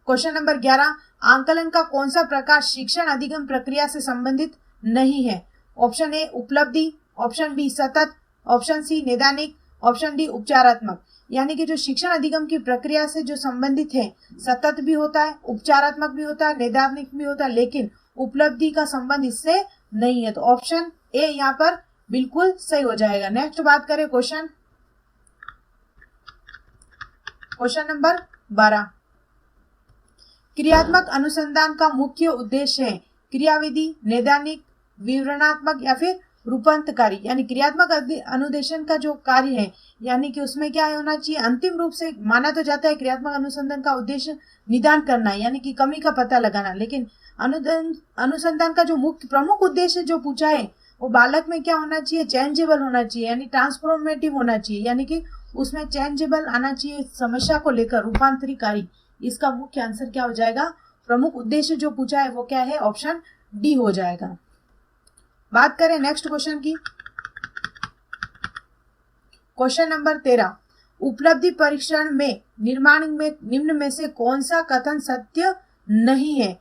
क्वेश्चन नंबर 11, आंकलन का कौन सा प्रकार शिक्षण अधिगम प्रक्रिया से संबंधित नहीं है? ऑप्शन ए उपलब्धि, ऑप्शन बी सतत, ऑप्शन सी नैदानिक, ऑप्शन डी उपचारात्मक। यानी कि जो शिक्षण अधिगम की प्रक्रिया से जो संबंधित है, सतत भी होता है, उपचारात्मक भी होता है, नैदानिक भी होता है, लेकिन उपलब्धि का संबंध इससे नहीं है। तो ऑप्शन ए यहाँ पर बिल्कुल सही हो जाएगा। नेक्स्ट बात करें क्वेश्चन नंबर 12, क्रियात्मक अनुसंधान का मुख्य उद्देश्य है क्रियाविधि, नैदानिक, विवरणात्मक या फिर रूपांतकारी यानी क्रियात्मक अनुदेशन का जो कार्य है, यानी कि उसमें क्या होना चाहिए, अंतिम रूप से माना तो जाता है क्रियात्मक अनुसंधान का उद्देश्य निदान करना है, यानी कि कमी का पता लगाना, लेकिन अनुसंधान का जो मुख्य प्रमुख उद्देश्य जो पूछा है वो बालक में क्या होना चाहिए, चेंजेबल होना चाहिए, यानी ट्रांसफॉर्मेटिव होना चाहिए, यानी कि उसमें चेंजेबल आना चाहिए, समस्या को लेकर रूपांतरीकारी। इसका मुख्य आंसर क्या हो जाएगा, प्रमुख उद्देश्य जो पूछा है वो क्या है, ऑप्शन डी हो जाएगा। बात करें नेक्स्ट क्वेश्चन की, क्वेश्चन नंबर 13, उपलब्धि परीक्षण में निर्माण में निम्न में से कौन सा कथन सत्य नहीं है,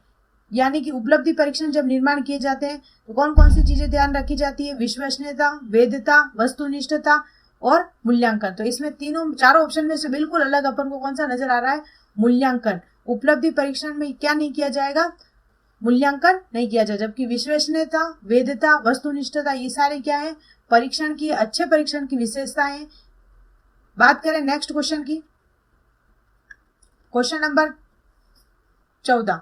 यानी कि उपलब्धि परीक्षण जब निर्माण किए जाते हैं तो कौन कौन सी चीजें ध्यान रखी जाती है, विश्वसनीयता, वैधता, वस्तुनिष्ठता और मूल्यांकन। तो इसमें चारों ऑप्शन में से बिल्कुल अलग अपन को कौन सा नजर आ रहा है, मूल्यांकन। उपलब्धि परीक्षण में क्या नहीं किया जाएगा, मूल्यांकन नहीं किया जाए, जबकि विश्वसनीयता, वैधता, वस्तुनिष्ठता ये सारे क्या है, परीक्षण की, अच्छे परीक्षण की विशेषताएं। बात करें नेक्स्ट क्वेश्चन की, क्वेश्चन नंबर 14,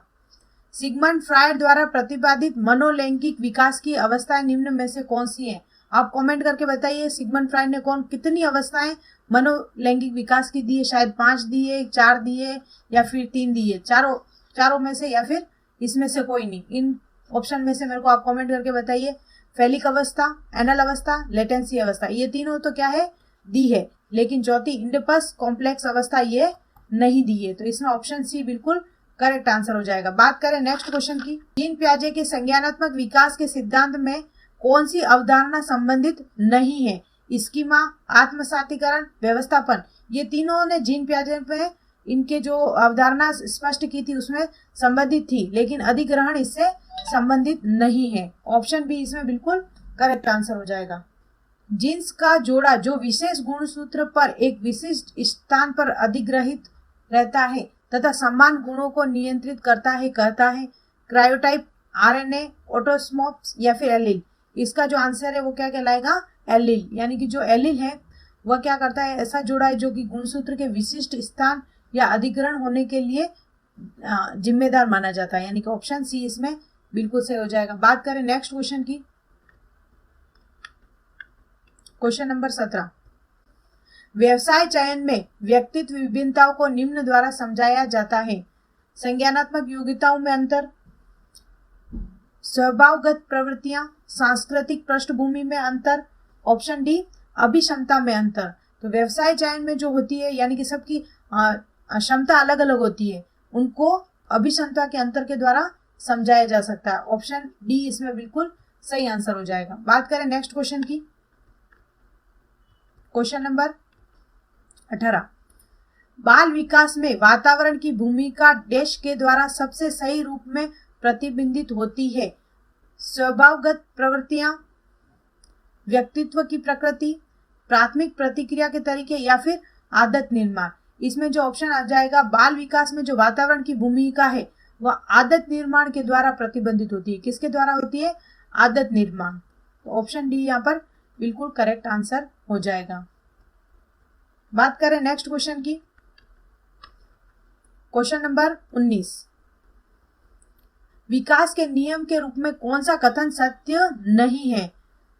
सिगमंड फ्रायड द्वारा प्रतिपादित मनोलैंगिक विकास की अवस्थाएं निम्न में से कौन सी है। आप कमेंट करके बताइए सिगमंड फ्रायड ने कितनी अवस्थाएं मनोलैंगिक विकास की दी है, शायद 5 दी है, 4 दी है या फिर 3 दी है, चारों में से या फिर इसमें से कोई नहीं। इन ऑप्शन में से मेरे को आप कमेंट करके बताइए। फैलिक अवस्था, एनल अवस्था, लेटेंसी अवस्था, ये तीनों तो क्या है, दी है, लेकिन चौथी इंडिपस कॉम्प्लेक्स अवस्था ये नहीं दी है, तो इसमें ऑप्शन सी बिल्कुल करेक्ट आंसर हो जाएगा। बात करें नेक्स्ट क्वेश्चन की, जीन पियाजे के संज्ञानात्मक विकास के सिद्धांत में कौन सी अवधारणा संबंधित नहीं है, स्कीमा, आत्मसातीकरण, व्यवस्थापन, ये तीनों ने जीन पियाजे में इनके जो अवधारणा स्पष्ट की थी उसमें संबंधित थी, लेकिन अधिग्रहण इससे संबंधित नहीं है। ऑप्शन बी इसमें बिल्कुल करेक्ट आंसर हो जाएगा। जीन्स का जोड़ा जो विशेष गुणसूत्र पर एक विशिष्ट स्थान पर अधिग्रहित रहता है तथा समान गुणों को नियंत्रित करता है, कहता है क्रायोटाइप, आरएनए, ऑटोसोम्स या फिर एलील। इसका जो आंसर है वो क्या कहलाएगा, एलील, यानी कि जो एलील है वह क्या करता है, ऐसा जोड़ा है जो कि गुणसूत्र के विशिष्ट स्थान या अधिग्रहण होने के लिए जिम्मेदार माना जाता है, यानी कि ऑप्शन सी इसमें बिल्कुल सही हो जाएगा। बात करें नेक्स्ट क्वेश्चन की, क्वेश्चन नंबर 17, व्यवसाय चयन में व्यक्तित्व विभिन्नताओं को निम्न द्वारा समझाया जाता है, संज्ञानात्मक योग्यताओं में अंतर, स्वभावगत प्रवृत्तियां, सांस्कृतिक पृष्ठभूमि में अंतर, ऑप्शन डी अभिक्षमता में अंतर। तो व्यवसाय चयन में जो होती है, यानी कि सबकी क्षमता अलग अलग होती है, उनको अभिक्षमता के अंतर के द्वारा समझाया जा सकता है। ऑप्शन डी इसमें बिल्कुल सही आंसर हो जाएगा। बात करें नेक्स्ट क्वेश्चन की, क्वेश्चन नंबर 18, बाल विकास में वातावरण की भूमिका डैश के द्वारा सबसे सही रूप में प्रतिबिंबित होती है, स्वभावगत प्रवृत्तियां, व्यक्तित्व की प्रकृति, प्राथमिक प्रतिक्रिया के तरीके या फिर आदत निर्माण। इसमें जो ऑप्शन आ जाएगा, बाल विकास में जो वातावरण की भूमिका है वह आदत निर्माण के द्वारा प्रतिबंधित होती है। किसके द्वारा होती है, आदत निर्माण। तो ऑप्शन डी यहाँ पर बिल्कुल करेक्ट आंसर हो जाएगा। बात करें नेक्स्ट क्वेश्चन की, क्वेश्चन नंबर 19, विकास के नियम के रूप में कौन सा कथन सत्य नहीं है,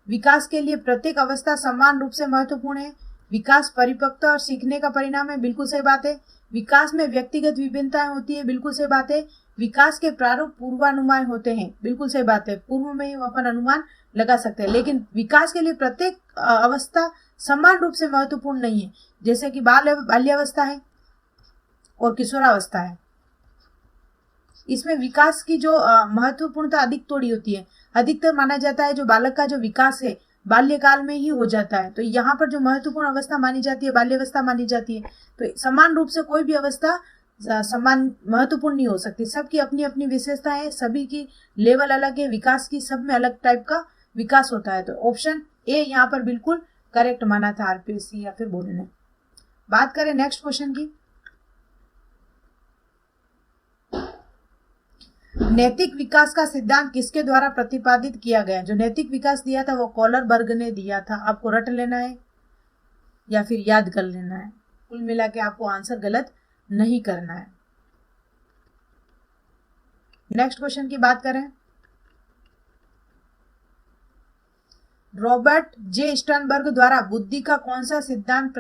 विकास के लिए प्रत्येक अवस्था समान रूप से महत्वपूर्ण है, विकास परिपक्वता और सीखने का परिणाम है, बिल्कुल सही बात है, विकास में व्यक्तिगत विभिन्नताएं होती है, बिल्कुल सही बात है, विकास के प्रारूप पूर्वानुमान होते हैं, बिल्कुल सही बात है, पूर्व में ही अपन अनुमान लगा सकते हैं, लेकिन विकास के लिए प्रत्येक अवस्था समान रूप से महत्वपूर्ण नहीं है, जैसे कि बाल्यावस्था है और किशोरावस्था है। इसमें विकास की जो महत्वपूर्णता अधिक थोड़ी होती है, अधिकतर माना जाता है जो बालक का जो विकास है बाल्यकाल में ही हो जाता है, तो यहाँ पर जो महत्वपूर्ण अवस्था मानी जाती है बाल्यावस्था मानी जाती है। तो समान रूप से कोई भी अवस्था समान महत्वपूर्ण नहीं हो सकती, सबकी अपनी अपनी विशेषता है, सभी की लेवल अलग है, विकास की सब में अलग टाइप का विकास होता है। तो ऑप्शन ए यहाँ पर बिल्कुल करेक्ट माना था आरपीएससी या फिर बोर्ड ने। बात करें नेक्स्ट क्वेश्चन की, नैतिक विकास का सिद्धांत किसके द्वारा प्रतिपादित किया गया। जो नैतिक विकास दिया था वो कोलरबर्ग ने दिया था। आपको रट लेना है या फिर याद कर लेना है, कुल मिला के आपको आंसर गलत नहीं करना है। नेक्स्ट क्वेश्चन की बात करें, रॉबर्ट जे स्टर्नबर्ग द्वारा बुद्धि का कौन सा सिद्धांत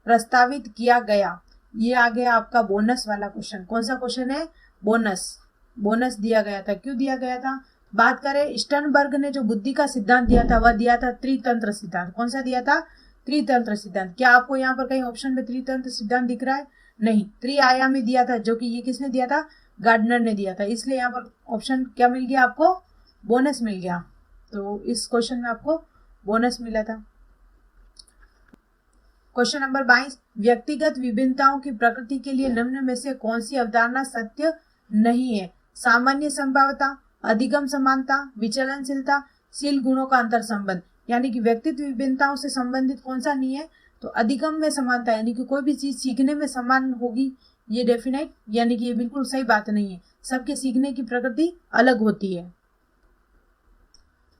प्रस्तावित किया गया? ये आ गया आपका बोनस वाला क्वेश्चन। कौन सा क्वेश्चन है? बोनस दिया गया था। क्यों दिया गया था? बात करें स्टर्नबर्ग ने जो बुद्धि का सिद्धांत दिया था वह दिया था त्रितंत्र सिद्धांत। कौन सा दिया था? त्रितंत्र सिद्धांत। क्या आपको यहाँ पर कहीं ऑप्शन में त्रितंत्र सिद्धांत दिख रहा है? नहीं, त्रिआयामी दिया था, जो कि ये किसने दिया था? गार्डनर ने दिया था। इसलिए यहाँ पर ऑप्शन क्या मिल गया आपको? बोनस मिल गया। तो इस क्वेश्चन में आपको बोनस मिला था। क्वेश्चन नंबर 22, व्यक्तिगत विभिन्नताओं की प्रकृति के लिए निम्न में से कौन सी अवधारणा सत्य नहीं है? सामान्य संभाव्यता, अधिगम समानता, विचलनशीलता, शील गुणों का अंतर संबंध। यानी कि व्यक्तित्व विभिन्नताओं से संबंधित कौन सा नहीं है? तो अधिगम में समानता, यानी कि कोई भी चीज सीखने में समान होगी, ये डेफिनेट, यानी कि ये बिल्कुल सही बात नहीं है। सबके सीखने की प्रकृति अलग होती है।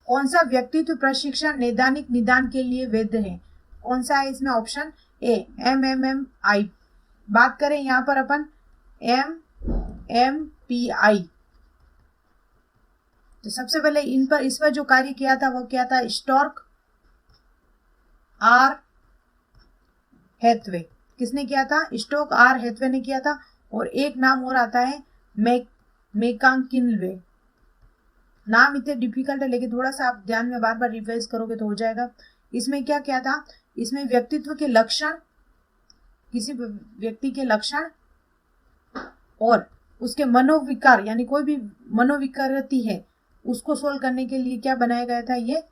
कौन सा व्यक्तित्व प्रशिक्षण नैदानिक निदान के लिए वैध है? कौन सा है इसमें? Option A, MMMI। बात करें यहां पर अपन MMPI, तो सबसे पहले इस पर जो कार्य किया था वो क्या था? Starke R Hathaway. किसने किया था? स्टॉर्क आर हैथवे ने किया था। और एक नाम और आता है मैकांकिनवे। नाम इतने डिफिकल्ट है, लेकिन थोड़ा सा आप ध्यान में बार बार रिवाइज करोगे तो हो जाएगा। इसमें क्या क्या था? इसमें व्यक्तित्व के लक्षण, किसी व्यक्ति के लक्षण और उसके मनोविकार, यानी कोई भी मनोविकृति है उसको सोल्व करने के लिए क्या बनाया गया था? ये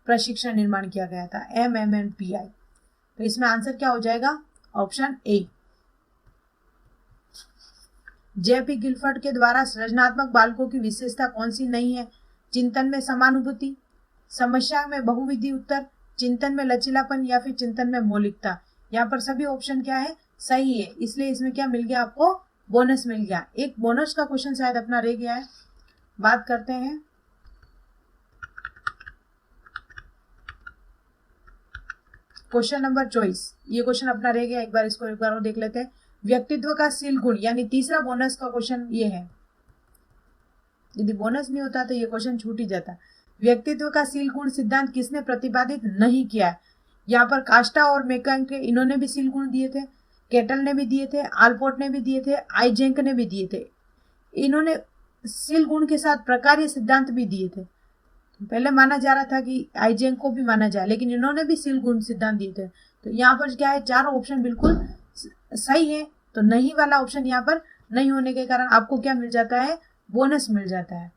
प्रशिक्षण निर्माण किया गया था, MMMPI। तो इसमें आंसर क्या हो जाएगा? Option A. JP गिलफर्ड के द्वारा सृजनात्मक बालकों की विशेषता कौन सी नहीं है? चिंतन में समानुभूति, समस्या में बहुविधि उत्तर, चिंतन में लचीलापन, या फिर चिंतन में मौलिकता। यहाँ पर सभी ऑप्शन क्या है? सही है। इसलिए इसमें क्या मिल गया आपको? बोनस मिल गया। एक बोनस का क्वेश्चन शायद अपना रह गया है, बात करते हैं। क्वेश्चन नंबर 24, ये क्वेश्चन अपना रह गया, एक बार इसको एक बार और देख लेते हैं। व्यक्तित्व का शील गुण, यानी तीसरा बोनस का क्वेश्चन ये है। यदि बोनस नहीं होता तो ये क्वेश्चन छूट ही जाता। व्यक्तित्व का शील गुण सिद्धांत किसने प्रतिपादित नहीं किया है? यहाँ पर कास्टा और मैकांके, इन्होंने भी शील गुण दिए थे, केटल ने भी दिए थे, आलपोर्ट ने भी दिए थे, आईजेंक ने भी दिए थे। इन्होंने शील गुण के साथ प्रकार्य सिद्धांत भी दिए थे। पहले माना जा रहा था कि आईजेंक को भी माना जाए, लेकिन इन्होंने भी शील गुण सिद्धांत दिए थे। तो यहाँ पर क्या है? चारों ऑप्शन बिल्कुल सही है। तो नहीं वाला ऑप्शन यहाँ पर नहीं होने के कारण आपको क्या मिल जाता है? बोनस मिल जाता है।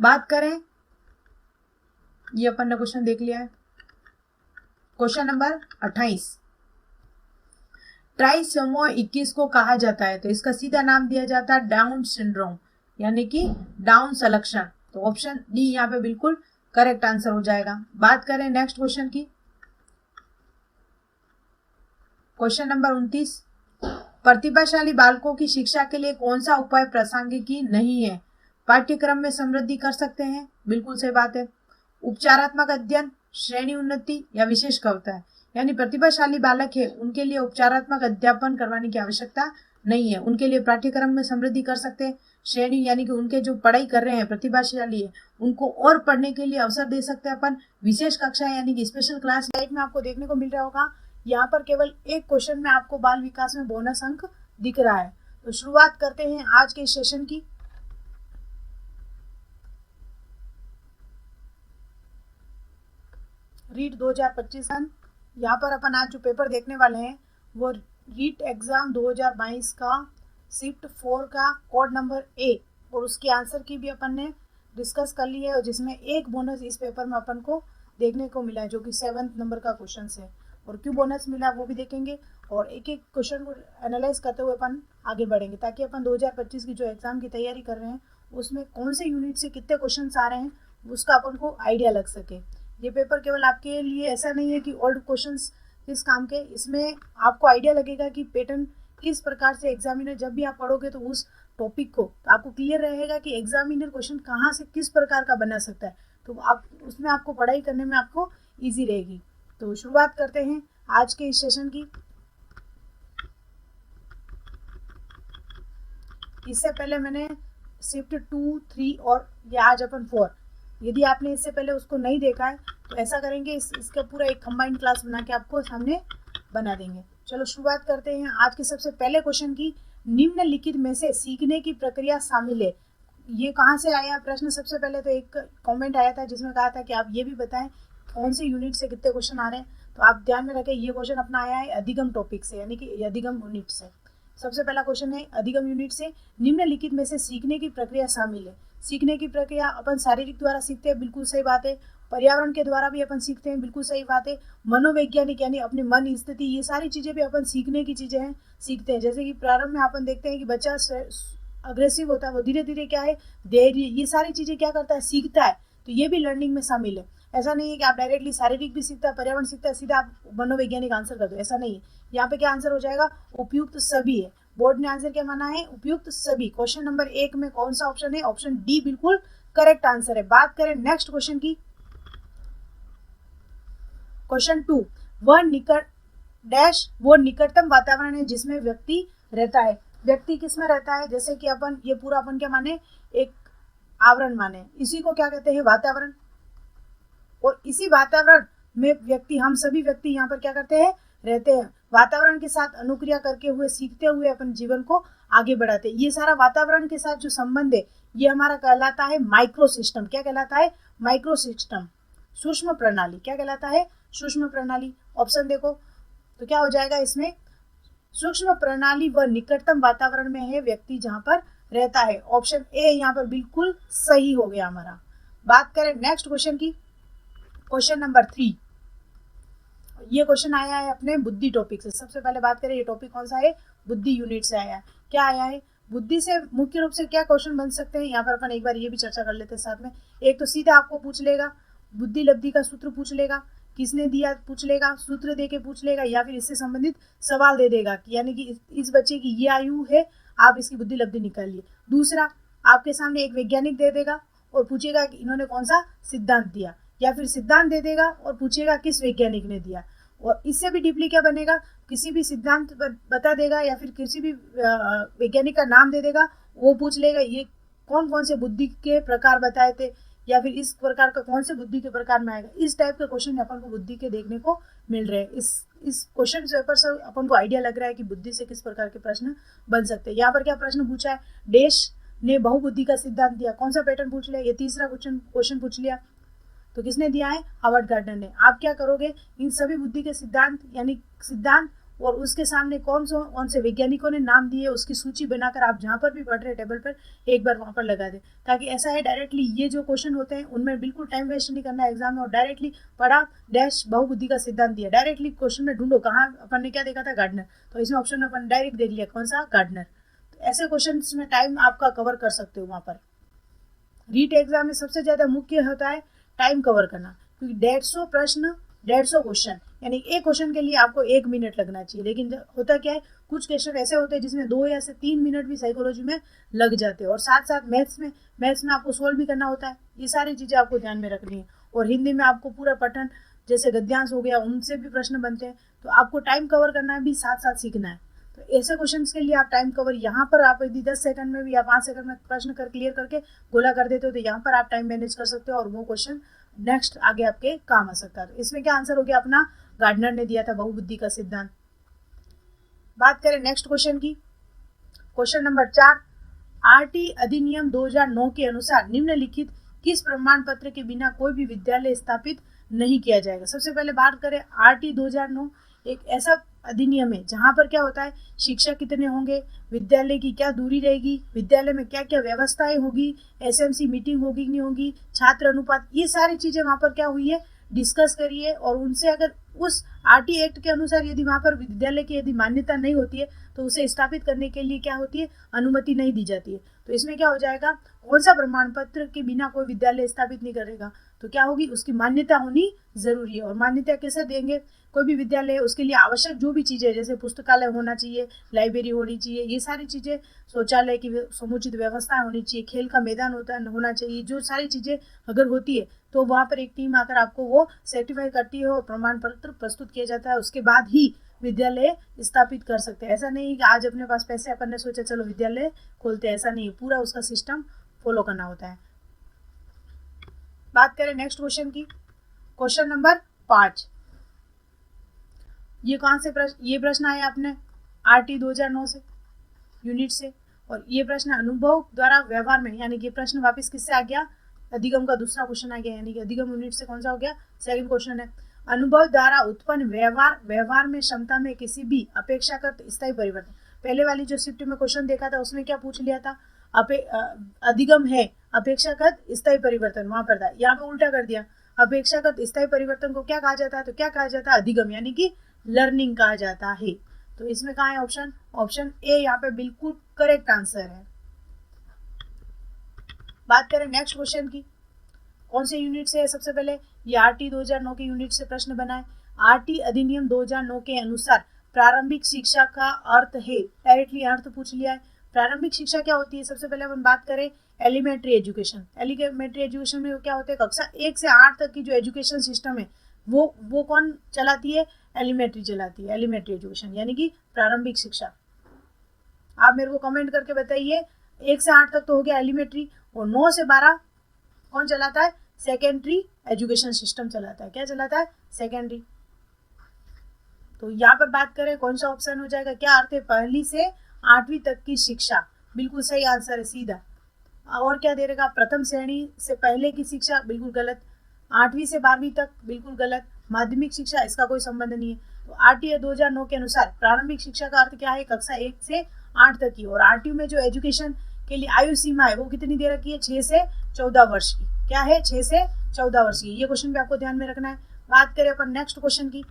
बात करें, ये अपन ने क्वेश्चन देख लिया है। क्वेश्चन नंबर 28, ट्राइसोमी 21 को कहा जाता है? तो इसका सीधा नाम दिया जाता है डाउन सिंड्रोम, यानी कि डाउन संलक्षण। तो ऑप्शन डी यहाँ पे बिल्कुल करेक्ट आंसर हो जाएगा। बात करें नेक्स्ट क्वेश्चन की। क्वेश्चन नंबर 29, प्रतिभाशाली बालकों की शिक्षा के लिए कौन सा उपाय प्रासंगिक नहीं है? पाठ्यक्रम में समृद्धि कर सकते हैं, बिल्कुल सही बात है। उपचारात्मक अध्ययन, श्रेणी उन्नति, या विशेष कविता है। यानी प्रतिभाशाली बालक है, उनके लिए उपचारात्मक अध्यापन करवाने की आवश्यकता नहीं है। उनके लिए पाठ्यक्रम में समृद्धि कर सकते हैं। श्रेणी यानी कि उनके जो पढ़ाई कर रहे हैं प्रतिभाशाली है, उनको और पढ़ने के लिए अवसर दे सकते हैं अपन। विशेष कक्षा यानी कि स्पेशल क्लास लाइट में आपको देखने को मिल रहा होगा। यहाँ पर केवल एक क्वेश्चन में आपको बाल विकास में बोनस अंक दिख रहा है। तो शुरुआत करते हैं आज के सेशन की। रीट 2025। यहाँ पर अपन आज जो पेपर देखने वाले हैं वो रीट एग्जाम 2022 का शिफ्ट 4 का कोड नंबर ए, और उसके आंसर की भी अपन ने डिस्कस कर ली है, और जिसमें एक बोनस इस पेपर में अपन को देखने को मिला है, जो कि 7th नंबर का क्वेश्चन है। और क्यों बोनस मिला वो भी देखेंगे, और एक एक क्वेश्चन को एनालाइज करते हुए अपन आगे बढ़ेंगे, ताकि अपन 2025 की जो एग्जाम की तैयारी कर रहे हैं उसमें कौन से यूनिट से कितने क्वेश्चन आ रहे हैं उसका अपन को आइडिया लग सके। ये पेपर केवल आपके लिए ऐसा नहीं है कि ओल्ड क्वेश्चंस किस काम के, इसमें आपको आइडिया लगेगा कि पैटर्न किस प्रकार से एग्जामिनर, जब भी आप पढ़ोगे तो उस टॉपिक को आपको क्लियर रहेगा कि एग्जामिनर क्वेश्चन कहाँ से किस प्रकार का बना सकता है। तो आप उसमें आपको पढ़ाई करने में आपको ईजी रहेगी। तो शुरुआत करते हैं आज के इस सेशन की। इससे पहले मैंने शिफ्ट 2, 3 और ये आज अपन 4 यदि आपने इससे पहले उसको नहीं देखा है तो ऐसा करेंगे, इसका पूरा एक कंबाइंड क्लास बना के आपको सामने बना देंगे। चलो शुरुआत करते हैं आज के सबसे पहले क्वेश्चन की। निम्नलिखित में से सीखने की प्रक्रिया शामिल है। ये कहाँ से आया प्रश्न? सबसे पहले तो एक कमेंट आया था जिसमें कहा था कि आप ये भी बताएं कौन से यूनिट से कितने क्वेश्चन आ रहे हैं। तो आप ध्यान में रखें, ये क्वेश्चन अपना आया है अधिगम टॉपिक से, यानी कि अधिगम यूनिट से। सबसे पहला क्वेश्चन है अधिगम यूनिट से, निम्नलिखित में से सीखने की प्रक्रिया शामिल है। सीखने की प्रक्रिया अपन शारीरिक द्वारा सीखते हैं, बिल्कुल सही बात है। पर्यावरण के द्वारा भी अपन सीखते हैं, बिल्कुल सही बात है। मनोवैज्ञानिक यानी अपने मन स्थिति, ये सारी चीजें भी अपन सीखने की चीजें हैं, सीखते हैं। जैसे कि प्रारंभ में अपन देखते हैं कि बच्चा अग्रेसिव होता है, वो धीरे धीरे क्या है, धैर्य, ये सारी चीजें क्या करता है, सीखता है। तो ये भी लर्निंग में शामिल है। ऐसा नहीं है कि आप डायरेक्टली शारीरिक भी सीखता है, पर्यावरण सीखता है, सीधा आप मनोवैज्ञानिक आंसर कर दो, ऐसा नहीं है। यहाँ पे क्या आंसर हो जाएगा, उपयुक्त सभी है। बोर्ड ने आंसर क्या माना है, उपयुक्त सभी। क्वेश्चन नंबर 1 में कौन सा ऑप्शन है, ऑप्शन डी बिल्कुल करेक्ट आंसर है। बात करें नेक्स्ट क्वेश्चन की, क्वेश्चन 2, वह निकटतम वातावरण है जिसमें व्यक्ति रहता है। व्यक्ति किस में रहता है, जैसे कि अपन ये पूरा अपन क्या माने, एक आवरण माने, इसी को क्या कहते हैं, वातावरण। और इसी वातावरण में व्यक्ति, हम सभी व्यक्ति यहाँ पर क्या करते हैं, रहते हैं। वातावरण के साथ अनुक्रिया करके हुए, सीखते हुए अपन जीवन को आगे बढ़ाते हैं। ये सारा वातावरण के साथ जो संबंध है ये हमारा कहलाता है माइक्रो सिस्टम। क्या कहलाता है, माइक्रो सिस्टम, सूक्ष्म प्रणाली। क्या कहलाता है, सूक्ष्म प्रणाली। ऑप्शन देखो तो क्या हो जाएगा इसमें, सूक्ष्म प्रणाली व निकटतम वातावरण में है व्यक्ति जहां पर रहता है। ऑप्शन ए यहाँ पर बिल्कुल सही हो गया हमारा। बात करें नेक्स्ट क्वेश्चन की, क्वेश्चन नंबर 3। ये क्वेश्चन आया है अपने बुद्धि टॉपिक से। सबसे पहले बात करें ये टॉपिक कौन सा है, बुद्धि यूनिट से आया है। क्या आया है, बुद्धि से मुख्य रूप से क्या क्वेश्चन बन सकते हैं, यहाँ पर अपन एक बार ये भी चर्चा कर लेते हैं साथ में। एक तो सीधा आपको पूछ लेगा, बुद्धि लब्धि का सूत्र पूछ लेगा, किसने दिया पूछ लेगा, सूत्र दे के पूछ लेगा, या फिर इससे संबंधित सवाल दे देगा कि यानी कि इस बच्चे की ये आयु है, आप इसकी बुद्धि लब्धि निकालिए। दूसरा, आपके सामने एक वैज्ञानिक दे देगा और पूछेगा कि इन्होंने कौन सा सिद्धांत दिया, या फिर सिद्धांत दे देगा और पूछेगा किस वैज्ञानिक ने दिया। और इससे भी डीपली क्या बनेगा, किसी भी सिद्धांत बता देगा या फिर किसी भी वैज्ञानिक का नाम दे देगा, वो पूछ लेगा ये कौन कौन से बुद्धि के प्रकार बताए थे, या फिर इस प्रकार का कौन से बुद्धि के प्रकार में आएगा। इस टाइप के क्वेश्चन अपन को बुद्धि के देखने को मिल रहे हैं। इस क्वेश्चन पेपर से अपन को आइडिया लग रहा है कि बुद्धि से किस प्रकार के प्रश्न बन सकते हैं। यहाँ पर क्या प्रश्न पूछा है, देश ने बहुबुद्धि का सिद्धांत दिया, कौन सा पैटर्न पूछ लिया, ये तीसरा क्वेश्चन पूछ लिया। तो किसने दिया है, हार्वर्ड गार्डनर ने। आप क्या करोगे, इन सभी बुद्धि के सिद्धांत यानी सिद्धांत और उसके सामने कौन से वैज्ञानिकों ने नाम दिए उसकी सूची बनाकर आप जहां पर भी पढ़ रहे टेबल पर एक बार वहां पर लगा दे, ताकि ऐसा है डायरेक्टली ये जो क्वेश्चन होते हैं उनमें बिल्कुल टाइम वेस्ट नहीं करना है एग्जाम में। और डायरेक्टली पढ़ा डैश बहुबुद्धि का सिद्धांत दिया, डायरेक्टली क्वेश्चन में ढूंढो कहाँ अपन ने क्या देखा था, गार्डनर। तो इसमें ऑप्शन में अपन डायरेक्ट देख लिया कौन सा, गार्डनर। तो ऐसे क्वेश्चन में टाइम आपका कवर कर सकते हो वहां पर। रीट एग्जाम में सबसे ज्यादा मुख्य होता है टाइम कवर करना, क्योंकि 150 प्रश्न 150 क्वेश्चन, यानी एक क्वेश्चन के लिए आपको 1 मिनट लगना चाहिए। लेकिन होता क्या है, कुछ क्वेश्चन ऐसे होते हैं जिसमें 2 या से 3 मिनट भी साइकोलॉजी में लग जाते हैं। और साथ साथ मैथ्स में आपको सोल्व भी करना होता है। ये सारी चीजें आपको ध्यान में रखनी है। और हिंदी में आपको पूरा पठन, जैसे गद्यांश हो गया, उनसे भी प्रश्न बनते हैं। तो आपको टाइम कवर करना है भी, साथ साथ सीखना है। तो ऐसे क्वेश्चन के लिए आप टाइम कवर यहाँ पर आप यदि 10 सेकंड में भी या 5 सेकंड में प्रश्न क्लियर करके गोला कर देते हो तो यहाँ पर आप टाइम मैनेज कर सकते हो और वो क्वेश्चन नेक्स्ट आगे आपके काम आ सकता है। तो इसमें क्या आंसर हो गया अपना, गार्डनर ने दिया था बहुबुद्धि का सिद्धांत। बात करें नेक्स्ट क्वेश्चन की, क्वेश्चन नंबर 4। आरटी अधिनियम 2009 के अनुसार निम्नलिखित किस प्रमाण पत्र के बिना कोई भी विद्यालय स्थापित नहीं किया जाएगा। सबसे पहले बात करें आरटी 2009, एक ऐसा अधिनियम है जहां पर क्या होता है, शिक्षक कितने होंगे, विद्यालय की क्या दूरी रहेगी, विद्यालय में क्या क्या व्यवस्थाएं होगी, एसएमसी मीटिंग होगी नहीं होगी, छात्र अनुपात, ये सारी चीजें वहां पर क्या हुई है, डिस्कस करिए। और उनसे अगर उस आरटी एक्ट के अनुसार यदि वहां पर विद्यालय की यदि मान्यता नहीं होती है तो उसे स्थापित करने के लिए क्या होती है, अनुमति नहीं दी जाती है। तो इसमें क्या हो जाएगा, कौन सा प्रमाण पत्र के बिना कोई विद्यालय स्थापित नहीं करेगा, तो क्या होगी, उसकी मान्यता होनी जरूरी है। और मान्यता कैसे देंगे, कोई भी विद्यालय उसके लिए आवश्यक जो भी चीजें, जैसे पुस्तकालय होना चाहिए, लाइब्रेरी होनी चाहिए, ये सारी चीजें, शौचालय की समुचित व्यवस्था होनी चाहिए, खेल का मैदान होना चाहिए, जो सारी चीजें अगर होती है तो वहां पर एक टीम आकर आपको वो सर्टिफाई करती है और प्रमाण पत्र प्रस्तुत किया जाता है। उसके बाद ही विद्यालय स्थापित कर सकते हैं। ऐसा नहीं कि आज अपने पास पैसे अपन ने सोचा चलो विद्यालय खोलते हैं, ऐसा नहीं, पूरा उसका सिस्टम फॉलो करना होता है। बात करें नेक्स्ट क्वेश्चन की, क्वेश्चन नंबर 5। ये कहाँ से प्रश्न, ये प्रश्न आया अपने आरटी 2009 से, यूनिट से, और ये प्रश्न अनुभव द्वारा व्यवहार में, यानी कि प्रश्न वापस किससे आ गया, अधिगम का दूसरा क्वेश्चन आ गया, यानी कि अधिगम यूनिट से कौन सा हो गया, सेकंड क्वेश्चन है। अनुभव द्वारा उत्पन्न व्यवहार में क्षमता में किसी भी अपेक्षाकृत स्थायी परिवर्तन। पहले वाली जो शिफ्ट में क्वेश्चन देखा था उसमें क्या पूछ लिया था, अधिगम है अपेक्षाकृत स्थायी परिवर्तन, वहां पर था, यहाँ पे उल्टा कर दिया। अपेक्षाकृत स्थायी परिवर्तन को क्या कहा जाता है, तो क्या कहा जाता है, अधिगम, यानी कि लर्निंग कहा जाता है। तो इसमें कहाँ है ऑप्शन, ऑप्शन ए यहाँ पे बिल्कुल करेक्ट आंसर है। बात करें नेक्स्ट क्वेश्चन की, कौन से यूनिट से है, सबसे पहले ये आरटी 2009 के यूनिट से प्रश्न बना है। आरटी अधिनियम 2009 के अनुसार प्रारंभिक शिक्षा का अर्थ है, डायरेक्टली अर्थ पूछ लिया है। प्रारंभिक शिक्षा क्या होती है, सबसे पहले अपन बात करें एलिमेंट्री एजुकेशन। एलिमेंट्री एजुकेशन में क्या होता है, कक्षा 1 से 8 तक की जो एजुकेशन सिस्टम है वो कौन चलाती है, एलिमेंट्री चलाती है, एलिमेंट्री एजुकेशन, यानी कि प्रारंभिक शिक्षा। आप मेरे को कमेंट करके बताइए, 1 से 8 तक तो हो गया एलिमेंट्री, और 9 से 12 कौन चलाता है, सेकेंडरी एजुकेशन सिस्टम चलाता है। क्या चलाता है, सेकेंडरी। तो यहाँ पर बात करें कौन सा ऑप्शन हो जाएगा, क्या अर्थ है, 1ली से 8वीं तक की शिक्षा, बिल्कुल सही आंसर है सीधा। और क्या दे देगा, प्रथम श्रेणी से पहले की शिक्षा, बिल्कुल गलत। 8वीं से 12वीं तक, बिल्कुल गलत। माध्यमिक शिक्षा, इसका कोई संबंध नहीं है। तो आरटीए 2009 के अनुसार प्रारंभिक शिक्षा का अर्थ क्या है, कक्षा 1 से 8 तक की। और आरटीयू में जो एजुकेशन के लिए आयु सीमा है वो कितनी दे रखी है, 6 से 14 वर्ष की। क्या है, 6 से 14 वर्ष की। ये क्वेश्चन भी आपको ध्यान में रखना है। बात करें अपन नेक्स्ट क्वेश्चन की,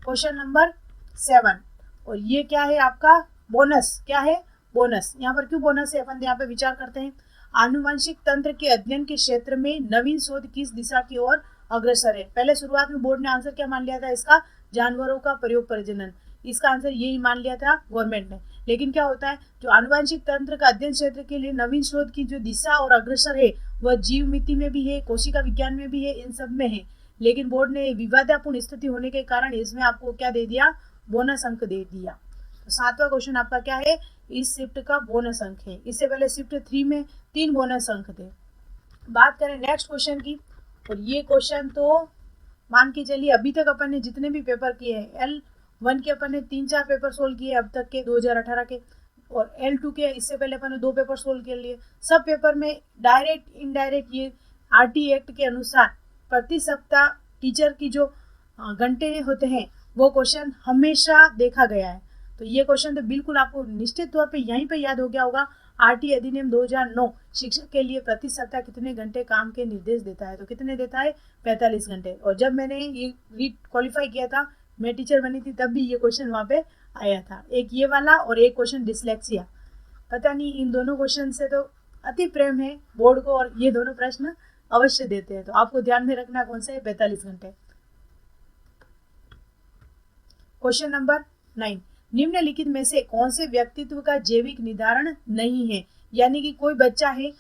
क्वेश्चन नंबर 7, और ये क्या है आपका बोनस। क्या है, बोनस। यहाँ पर क्यों बोनस है, अपन यहाँ पे विचार करते हैं। आनुवंशिक तंत्र के अध्ययन के क्षेत्र में नवीन शोध किस दिशा की ओर अग्रसर है। पहले शुरुआत में बोर्ड ने आंसर क्या मान लिया था इसका, जानवरों का प्रयोग प्रजनन। इसका आंसर यही मान लिया था गवर्नमेंट ने। लेकिन क्या होता है, जो आनुवंशिक तंत्र का अध्ययन क्षेत्र के लिए नवीन शोध की जो दिशा और अग्रसर है वह जीव मिति में भी है, कोशिका विज्ञान में भी है, इन सब में है। लेकिन बोर्ड ने विवादापूर्ण स्थिति होने के कारण इसमें आपको क्या दे दिया, बोनस अंक दे दिया। तो 7वां क्वेश्चन आपका क्या है, इस शिफ्ट का बोनस अंक है। इससे पहले शिफ्ट 3 में 3 बोनस अंक थे। बात करें नेक्स्ट क्वेश्चन की, और ये क्वेश्चन तो मान के चलिए अभी तक अपन ने जितने भी पेपर किए हैं, L1 के अपन ने 3-4 पेपर सोल्व किए अब तक के 2018 के, और L2 के इससे पहले अपन ने 2 पेपर सोल्व कर लिए। सब पेपर में डायरेक्ट इनडायरेक्ट ये आरटी एक्ट के अनुसार प्रति सप्ताह टीचर की जो घंटे होते हैं वो क्वेश्चन हमेशा देखा गया है। तो ये क्वेश्चन तो बिल्कुल आपको निश्चित तौर पे यहीं पे याद हो गया होगा। आरटी अधिनियम 2009 शिक्षक के लिए प्रति सप्ताह कितने घंटे काम के निर्देश देता है, तो कितने देता है, 45 घंटे। और जब मैंने ये रीट क्वालिफाई किया था, मैं टीचर बनी थी, तब भी ये क्वेश्चन वहाँ पे आया था। एक ये वाला और एक क्वेश्चन डिसलेक्सिया। पता नहीं इन दोनों क्वेश्चन से तो अति प्रेम है बोर्ड को, और ये दोनों प्रश्न अवश्य देते हैं। तो आपको ध्यान में रखना कौन सा है, 45 घंटे। क्वेश्चन नंबर 9, निम्नलिखित में से कौन से व्यक्तित्व का जैविक निर्धारण नहीं है। यानी कि कोई बच्चा है,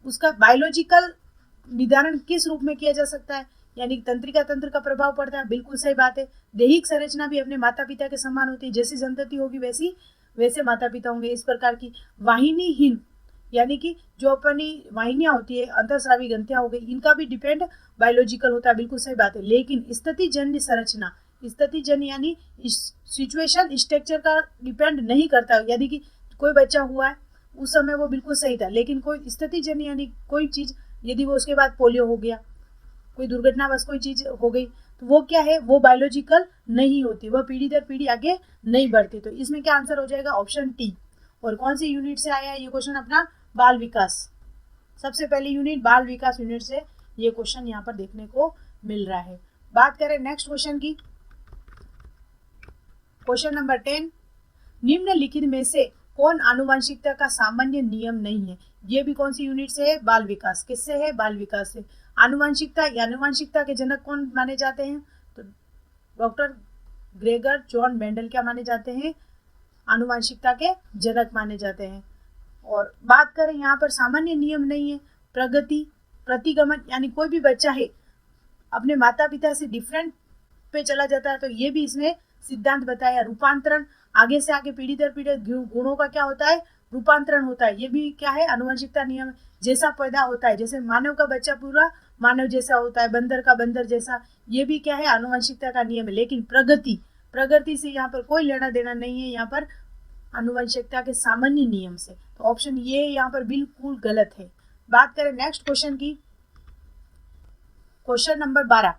उसका बायोलॉजिकल निर्धारण किस रूप में किया जा सकता है, यानी कि तंत्रिका तंत्र का प्रभाव पड़ता है, बिल्कुल सही बात है। दैहिक संरचना भी अपने माता पिता के समान होती है, जैसी संतति होगी वैसे माता पिता होंगे, इस प्रकार की। वाहिनीहीन, यानी कि जो अपनी वाहिनियां होती है, अंतःस्रावी ग्रंथियां हो गई, इनका भी डिपेंड बायोलॉजिकल होता है, बिल्कुल सही बात है। लेकिन स्थितिजन्य संरचना, स्थितिजन्य यानी सिचुएशन स्ट्रक्चर का डिपेंड नहीं करता। यानी कि कोई बच्चा हुआ है उस समय वो बिल्कुल सही था, लेकिन कोई स्थितिजन्य यानी कोई चीज, यदि वो उसके बाद पोलियो हो गया, कोई दुर्घटनावश कोई चीज हो गई, तो वो क्या है, वो बायोलॉजिकल नहीं होती, वह पीढ़ी दर पीढ़ी आगे नहीं बढ़ती। तो इसमें क्या आंसर हो जाएगा, ऑप्शन टी। और कौन सी यूनिट से आया है ये क्वेश्चन, अपना बाल विकास। सबसे पहली यूनिट बाल विकास यूनिट से ये क्वेश्चन यहाँ पर देखने को मिल रहा है। बात करें नेक्स्ट क्वेश्चन की, क्वेश्चन नंबर 10, निम्नलिखित में से कौन आनुवंशिकता का सामान्य नियम नहीं है। ये भी कौन सी यूनिट से है, बाल विकास। किससे है, बाल विकास से। आनुवंशिकता के जनक कौन माने जाते हैं, तो डॉक्टर ग्रेगर जॉन मेंडल क्या माने जाते हैं, आनुवंशिकता के जनक माने जाते हैं। और बात करें यहाँ पर सामान्य नियम नहीं है, प्रगति, प्रतिगमन, यानी कोई भी बच्चा है अपने माता पिता से डिफरेंट पे चला जाता है, तो ये भी इसमें सिद्धांत बताया। रूपांतरण, आगे से आगे पीढ़ी दर पीढ़ी गुणों का क्या होता है, रूपांतरण होता है, ये भी क्या है, आनुवंशिकता नियम। जैसा पैदा होता है, जैसे मानव का बच्चा पूरा मानव जैसा होता है, बंदर का बंदर जैसा, ये भी क्या है, आनुवंशिकता का नियम है। लेकिन प्रगति से यहाँ पर कोई लेना देना नहीं है, यहाँ पर आनुवंशिकता के सामान्य नियम से। तो ऑप्शन ये यहाँ पर बिल्कुल गलत है। बात करें नेक्स्ट क्वेश्चन की, क्वेश्चन नंबर 12,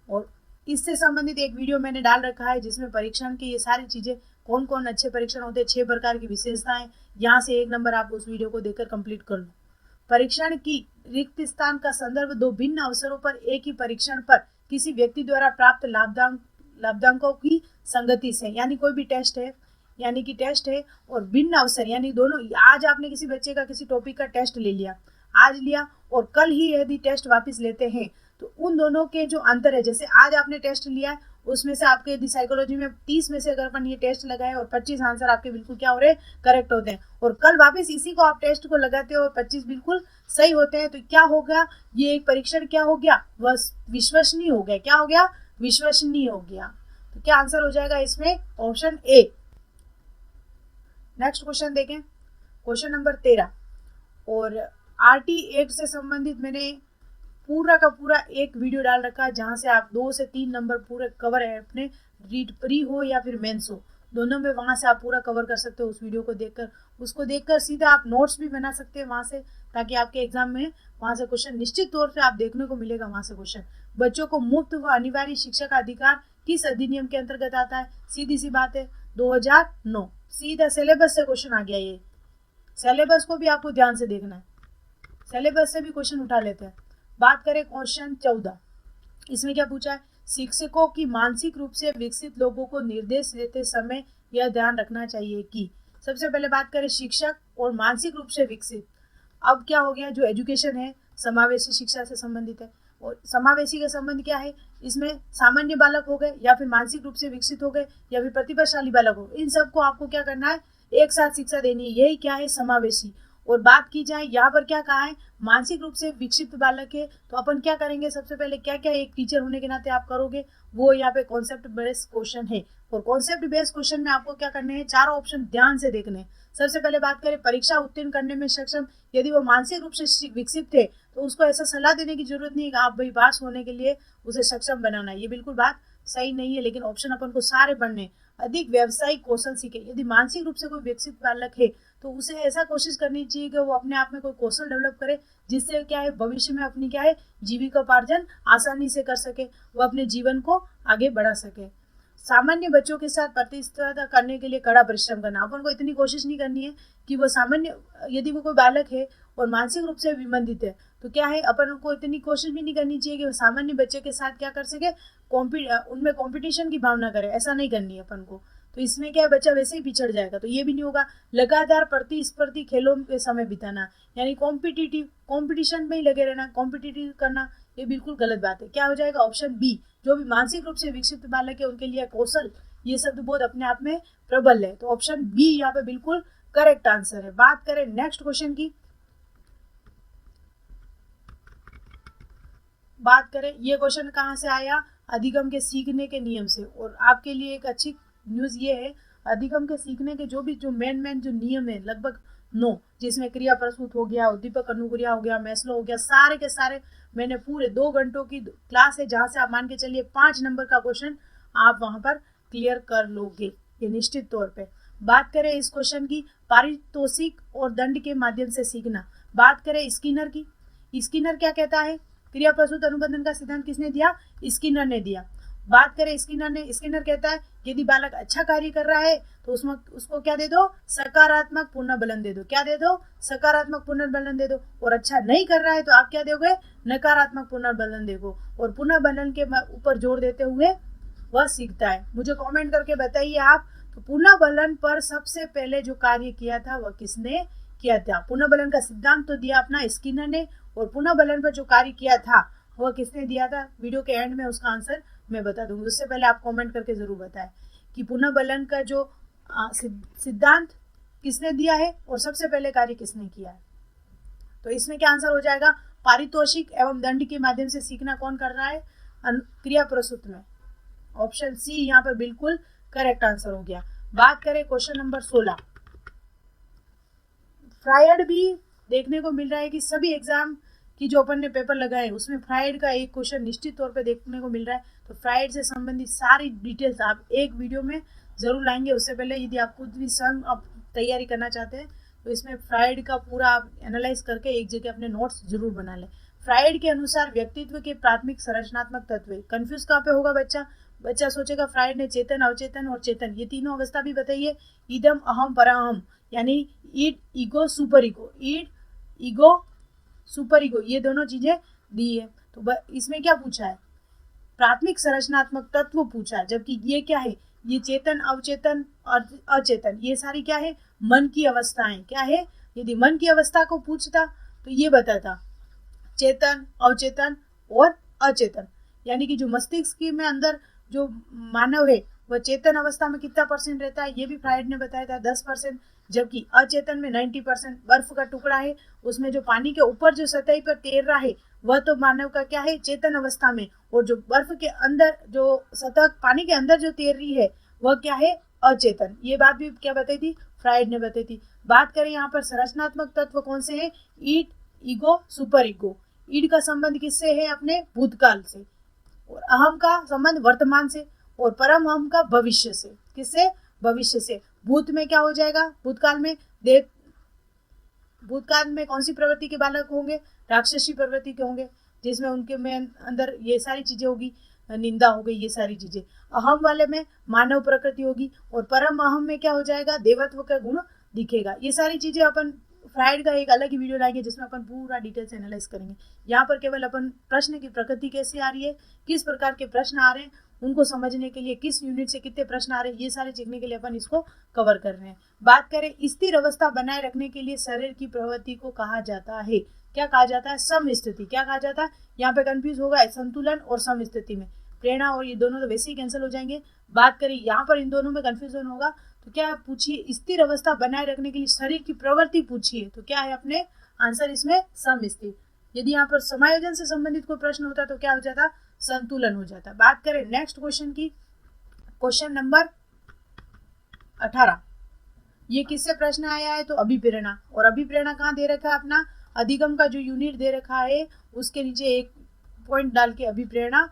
और इससे संबंधित एक वीडियो मैंने डाल रखा है जिसमें परीक्षण की ये सारी चीजें, कौन कौन अच्छे परीक्षण होते हैं, 6 प्रकार की विशेषताएं, यहाँ से 1 नंबर आप उस वीडियो को देखकर कंप्लीट कर लो। परीक्षण की रिक्त स्थान का संदर्भ 2 भिन्न अवसरों पर एक ही परीक्षण पर किसी व्यक्ति द्वारा प्राप्त लाभदायकों की संगति से, यानी कोई भी टेस्ट है और भिन्न अवसर, यानी दोनों, आज आपने किसी बच्चे का किसी टॉपिक का टेस्ट ले लिया, आज लिया, और कल ही यदि टेस्ट वापस लेते हैं, तो उन दोनों के जो अंतर है, जैसे आज आपने टेस्ट लिया है, उसमें से आपके यदि साइकोलॉजी में 30 में से अगर अपन ये टेस्ट लगाए और 25 आंसर आपके बिल्कुल क्या हो रहे हैं, करेक्ट होते हैं, और कल वापस इसी को आप टेस्ट को लगाते हो और 25 बिल्कुल सही होते हैं, तो क्या हो गया, ये एक परीक्षण क्या हो गया, वह विश्वसनीय हो गया। क्या हो गया, विश्वसनीय हो गया। तो क्या आंसर हो जाएगा इसमें, ऑप्शन ए। नेक्स्ट क्वेश्चन देखें, क्वेश्चन नंबर 13, और आरटी एक्ट से संबंधित मैंने पूरा का पूरा एक वीडियो डाल रखा है, जहां से आप 2 से 3 नंबर पूरे कवर है अपने, रीड प्री हो या फिर मेंस हो, दोनों में वहां से आप पूरा कवर कर सकते हो उस वीडियो को देखकर। उसको देखकर सीधा आप नोट्स भी बना सकते हैं वहां से, ताकि आपके एग्जाम में वहां से क्वेश्चन निश्चित तौर से आप देखने को मिलेगा वहां से क्वेश्चन। बच्चों को मुफ्त व अनिवार्य शिक्षा का अधिकार किस अधिनियम के अंतर्गत आता है, सीधी सी बात है, 2009। सीधा सिलेबस से क्वेश्चन आ गया, ये सिलेबस को भी आपको ध्यान से देखना है, सिलेबस से भी क्वेश्चन उठा लेते हैं। बात करें क्वेश्चन 14, इसमें क्या पूछा है, शिक्षकों की मानसिक रूप से विकसित लोगों को निर्देश देते समय यह ध्यान रखना चाहिए कि, सबसे पहले बात करें शिक्षक और मानसिक रूप से विकसित। अब क्या हो गया, जो एजुकेशन है समावेशी शिक्षा से संबंधित है, और समावेशी का संबंध क्या है, इसमें सामान्य बालक हो गए या फिर मानसिक रूप से विकसित हो गए या फिर प्रतिभाशाली बालक हो, इन सबको आपको क्या करना है, एक साथ शिक्षा देनी है, यही क्या है, समावेशी। और बात की जाए यहाँ पर क्या कहा है, मानसिक रूप से विकसित बालक है, तो अपन क्या करेंगे, सबसे पहले क्या क्या एक टीचर होने के नाते आप करोगे, वो यहाँ पे कॉन्सेप्ट बेस्ड क्वेश्चन है। और कॉन्सेप्ट बेस्ड क्वेश्चन में आपको क्या करने हैं, चारों ऑप्शन ध्यान से देखने हैं। सबसे पहले बात करें परीक्षा उत्तीर्ण करने में सक्षम, यदि वो मानसिक रूप से विकसित थे तो उसको ऐसा सलाह देने की जरूरत नहीं है कि आप भाई पास होने के लिए उसे सक्षम बनाना है, ये बिल्कुल बात सही नहीं है। लेकिन ऑप्शन अपन को सारे पढ़ने, अधिक व्यावसायिक कौशल सीखे, यदि मानसिक रूप से कोई विकसित बालक है तो उसे ऐसा कोशिश करनी चाहिए कि वो अपने आप में कोई कौशल डेवलप करे, जिससे क्या है, भविष्य में अपनी क्या है, जीविकोपार्जन आसानी से कर सके, वो अपने जीवन को आगे बढ़ा सके। सामान्य बच्चों के साथ प्रतिस्पर्धा करने के लिए कड़ा परिश्रम करना, अपन को इतनी कोशिश नहीं करनी है कि वो सामान्य, यदि वो कोई बालक है और मानसिक रूप से विमंदित है तो क्या है, अपन को इतनी कोशिश भी नहीं करनी चाहिए कि वो सामान्य बच्चे के साथ क्या कर सके, उनमें कंपटीशन की भावना करे, ऐसा नहीं करनी है अपन को। तो इसमें क्या है, बच्चा वैसे ही पिछड़ जाएगा, तो ये भी नहीं होगा। लगातार प्रतिस्पर्धी खेलों में समय बिताना, यानी कॉम्पिटिशन में ही लगे रहना, कॉम्पिटिटिव करना, ये बिल्कुल गलत बात है। क्या हो जाएगा, ऑप्शन बी। जो भी मानसिक रूप से विकसित बालक है उनके लिए कौशल, ये शब्द बहुत अपने आप में प्रबल है, तो ऑप्शन बी यहाँ पे बिल्कुल करेक्ट आंसर है। बात करें नेक्स्ट क्वेश्चन की, बात करें ये क्वेश्चन कहाँ से आया, अधिगम के सीखने के नियम से। और आपके लिए एक अच्छी न्यूज ये है, अधिगम के सीखने के जो मेन जो नियम है लगभग 9, जिसमें क्रिया प्रस्तुत हो गया, उद्दीपक अनुक्रिया हो गया, मैस्लो हो गया, सारे के सारे मैंने पूरे 2 घंटों की क्लास है, जहां से आप मान के चलिए 5 नंबर का क्वेश्चन आप वहां पर क्लियर कर लोगे, ये निश्चित तौर पे। बात करें इस क्वेश्चन की, पारितोषिक और दंड के माध्यम से सीखना। बात करें स्किनर की, स्किनर क्या कहता है, क्रिया प्रस्तुत अनुबंधन का सिद्धांत किसने दिया, स्किनर ने दिया। बात करें स्किनर कहता है यदि बालक अच्छा कार्य कर रहा है तो उसमें उसको क्या दे दो, सकारात्मक पुनर्बलन दे दो। क्या दे दो, सकारात्मक पुनर्बलन दे दो। और अच्छा नहीं कर रहा है तो आप क्या दोगे, नकारात्मक पुनर्बलन देखो। और पुनर्बलन के ऊपर जोर देते हुए वह सीखता है। मुझे कमेंट करके बताइए आप, तो पुनर्बलन पर सबसे पहले जो कार्य किया था वह किसने किया था। पुनर्बलन का सिद्धांत तो दिया अपना स्किनर ने, और पुनर्बलन पर जो कार्य किया था वह किसने दिया था। वीडियो के एंड में उसका आंसर मैं बता दूंगी, उससे पहले आप कमेंट करके जरूर बताएं कि पुनर्बलन का जो सिद्धांत किसने दिया है और सबसे पहले कार्य किसने किया है। तो इसमें क्या आंसर हो जाएगा, पारितोषिक एवं दंड के माध्यम से सीखना कौन कर रहा है, क्रिया प्रस्तुत में। ऑप्शन सी यहाँ पर बिल्कुल करेक्ट आंसर हो गया। बात करें क्वेश्चन नंबर 16, फ्रायड भी देखने को मिल रहा है कि सभी एग्जाम कि जो अपन ने पेपर लगाए उसमें फ्राइड का एक क्वेश्चन निश्चित तौर पे देखने को मिल रहा है। तो फ्राइड से संबंधित सारी डिटेल्स आप एक वीडियो में जरूर लाएंगे। उससे पहले यदि आप खुद भी स्वयं आप तैयारी करना चाहते हैं तो इसमें फ्राइड का पूरा आप एनालाइज करके एक जगह अपने नोट्स जरूर बना लें। फ्राइड के अनुसार व्यक्तित्व के प्राथमिक संरचनात्मक तत्व। कंफ्यूज कहाँ पे होगा बच्चा सोचेगा फ्राइड ने चेतन, अवचेतन और चेतन ये तीनों अवस्था भी बताइए। इदम, अहम, पराहम, यानी id, ego, superego. Id, ego, superego, ये दोनों चीजें दी है। तो इसमें क्या पूछा है? प्राथमिक संरचनात्मक तत्व पूछा है। जबकि ये क्या है? ये चेतन, अवचेतन और अचेतन, ये सारी क्या है? मन की अवस्थाएं। क्या है? यदि मन की अवस्था को पूछता तो ये बताता चेतन, अवचेतन और अचेतन। यानी कि जो मस्तिष्क के में अंदर जो मानव है वह चेतन अवस्था में कितना % रहता है, ये भी फ्राइड ने बताया था 10%। जबकि अचेतन में 90%। बर्फ का टुकड़ा है, उसमें जो पानी के ऊपर जो सतह पर तैर रहा है वह तो मानव का क्या है? चेतन अवस्था में। और जो बर्फ के अंदर जो सतह पानी के अंदर जो तैर रही है वह क्या है? अचेतन। ये बात भी क्या बताई थी? फ्राइड ने बताई थी। बात करें यहाँ पर संरचनात्मक तत्व कौन से हैं? ईड, ईगो, सुपर ईगो। ईड का संबंध किससे है? अपने भूतकाल से। और अहम का संबंध वर्तमान से। और परम अहम का भविष्य से। किससे? भविष्य से। भूत में क्या हो जाएगा? भूतकाल में कौन सी प्रवृत्ति के बालक होंगे? राक्षसी प्रवृत्ति के होंगे, जिसमें उनके में अंदर ये सारी चीजें होगी, निंदा हो गई, ये सारी चीजें। अहम वाले में मानव प्रकृति होगी। और परम अहम में क्या हो जाएगा? देवत्व का गुण दिखेगा। ये सारी चीजें अपन फ्राइड का एक अलग ही वीडियो लाएंगे जिसमें अपन पूरा डिटेल से एनालाइज करेंगे। यहाँ पर केवल अपन प्रश्न की प्रकृति कैसे आ रही है, किस प्रकार के प्रश्न आ रहे हैं, उनको समझने के लिए किस यूनिट से कितने प्रश्न आ रहे हैं, ये सारे सीखने के लिए अपन इसको कवर कर रहे हैं। बात करें स्थिर अवस्था बनाए रखने के लिए शरीर की प्रवृत्ति को कहा जाता है, क्या कहा जाता है? समस्थिति। क्या कहा जाता है? यहाँ पे कंफ्यूज होगा संतुलन और समस्थिति में। प्रेरणा और ये दोनों तो वैसे ही कैंसिल हो जाएंगे। बात करें यहाँ पर इन दोनों में कंफ्यूजन होगा तो क्या पूछिए? स्थिर अवस्था बनाए रखने के लिए शरीर की प्रवृत्ति पूछिए तो क्या है अपने आंसर इसमें? समस्थिति। यदि यहाँ पर समायोजन से संबंधित कोई प्रश्न होता तो क्या हो जाता? संतुलन हो जाता। बात करें नेक्स्ट क्वेश्चन की, क्वेश्चन नंबर 18। ये किससे प्रश्न आया है? तो अभिप्रेरणा। और अभिप्रेरणा कहाँ दे रखा है? अपना अधिगम का जो यूनिट दे रखा है उसके नीचे एक पॉइंट डाल के अभिप्रेरणा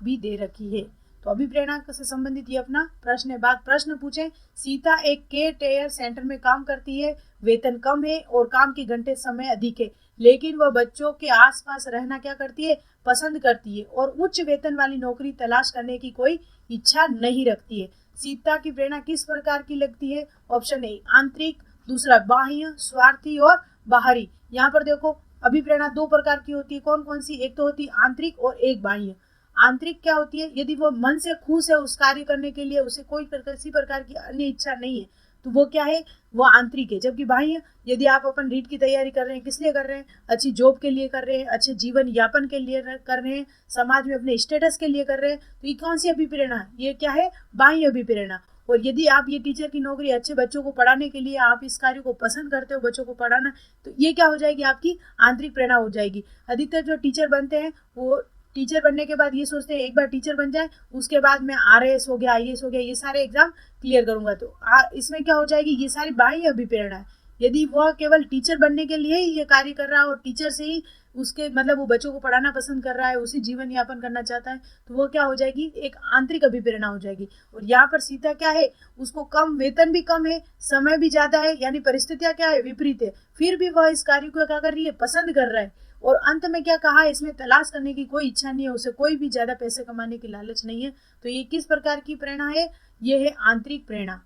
भी दे रखी है। तो अभिप्रेरणा से संबंधित ये अपना प्रश्न है। बात प्रश्न पूछे, सीता एक केयर टेयर सेंटर में काम करती है, वेतन कम है और काम के घंटे समय अधिक है, लेकिन वह बच्चों के आसपास रहना क्या करती है? पसंद करती है और उच्च वेतन वाली नौकरी तलाश करने की कोई इच्छा नहीं रखती है। सीता की प्रेरणा किस प्रकार की लगती है? ऑप्शन ए आंतरिक, दूसरा बाह्य, स्वार्थी और बाहरी। यहाँ पर देखो अभिप्रेरणा दो प्रकार की होती है। कौन कौन सी? एक तो होती है आंतरिक और एक बाह्य। आंतरिक क्या होती है? यदि वो मन से खुश है उस कार्य करने के लिए, उसे कोई किसी प्रकार की अन्य इच्छा नहीं है तो वो क्या है? वो आंतरिक है। जबकि बाह्य, यदि आप अपन रीट की तैयारी कर रहे हैं, किस लिए कर रहे हैं? अच्छी जॉब के लिए कर रहे हैं, अच्छे जीवन यापन के लिए कर रहे हैं, समाज में अपने स्टेटस के लिए कर रहे हैं, तो ये कौन सी अभिप्रेरणा है? ये क्या है? बाह्य अभिप्रेरणा। और यदि आप ये टीचर की नौकरी, अच्छे बच्चों को पढ़ाने के लिए आप इस कार्य को पसंद करते हो, बच्चों को पढ़ाना, तो ये क्या हो जाएगी? आपकी आंतरिक प्रेरणा हो जाएगी। अधिकतर जो टीचर बनते हैं वो टीचर बनने के बाद ये सोचते हैं एक बार टीचर बन जाए उसके बाद मैं RAS हो गया, IAS हो गया, ये सारे एग्जाम क्लियर करूंगा। तो इसमें क्या हो जाएगी? ये सारी बाह्य अभिप्रेरणा है। यदि वह केवल टीचर बनने के लिए ही ये कार्य कर रहा है और टीचर से ही उसके मतलब वो बच्चों को पढ़ाना पसंद कर रहा है, उसी जीवन यापन करना चाहता है, तो वो क्या हो जाएगी? एक आंतरिक अभिप्रेरणा हो जाएगी। और यहाँ पर सीता क्या है? उसको कम वेतन भी कम है, समय भी ज्यादा है, यानी परिस्थितियां क्या है? विपरीत है, फिर भी वह इस कार्य को क्या कर रही है? पसंद कर रहा है। और अंत में क्या कहा? इसमें तलाश करने की कोई इच्छा नहीं है, उसे कोई भी ज्यादा पैसे कमाने की लालच नहीं है। तो ये किस प्रकार की प्रेरणा है? ये है आंतरिक प्रेरणा।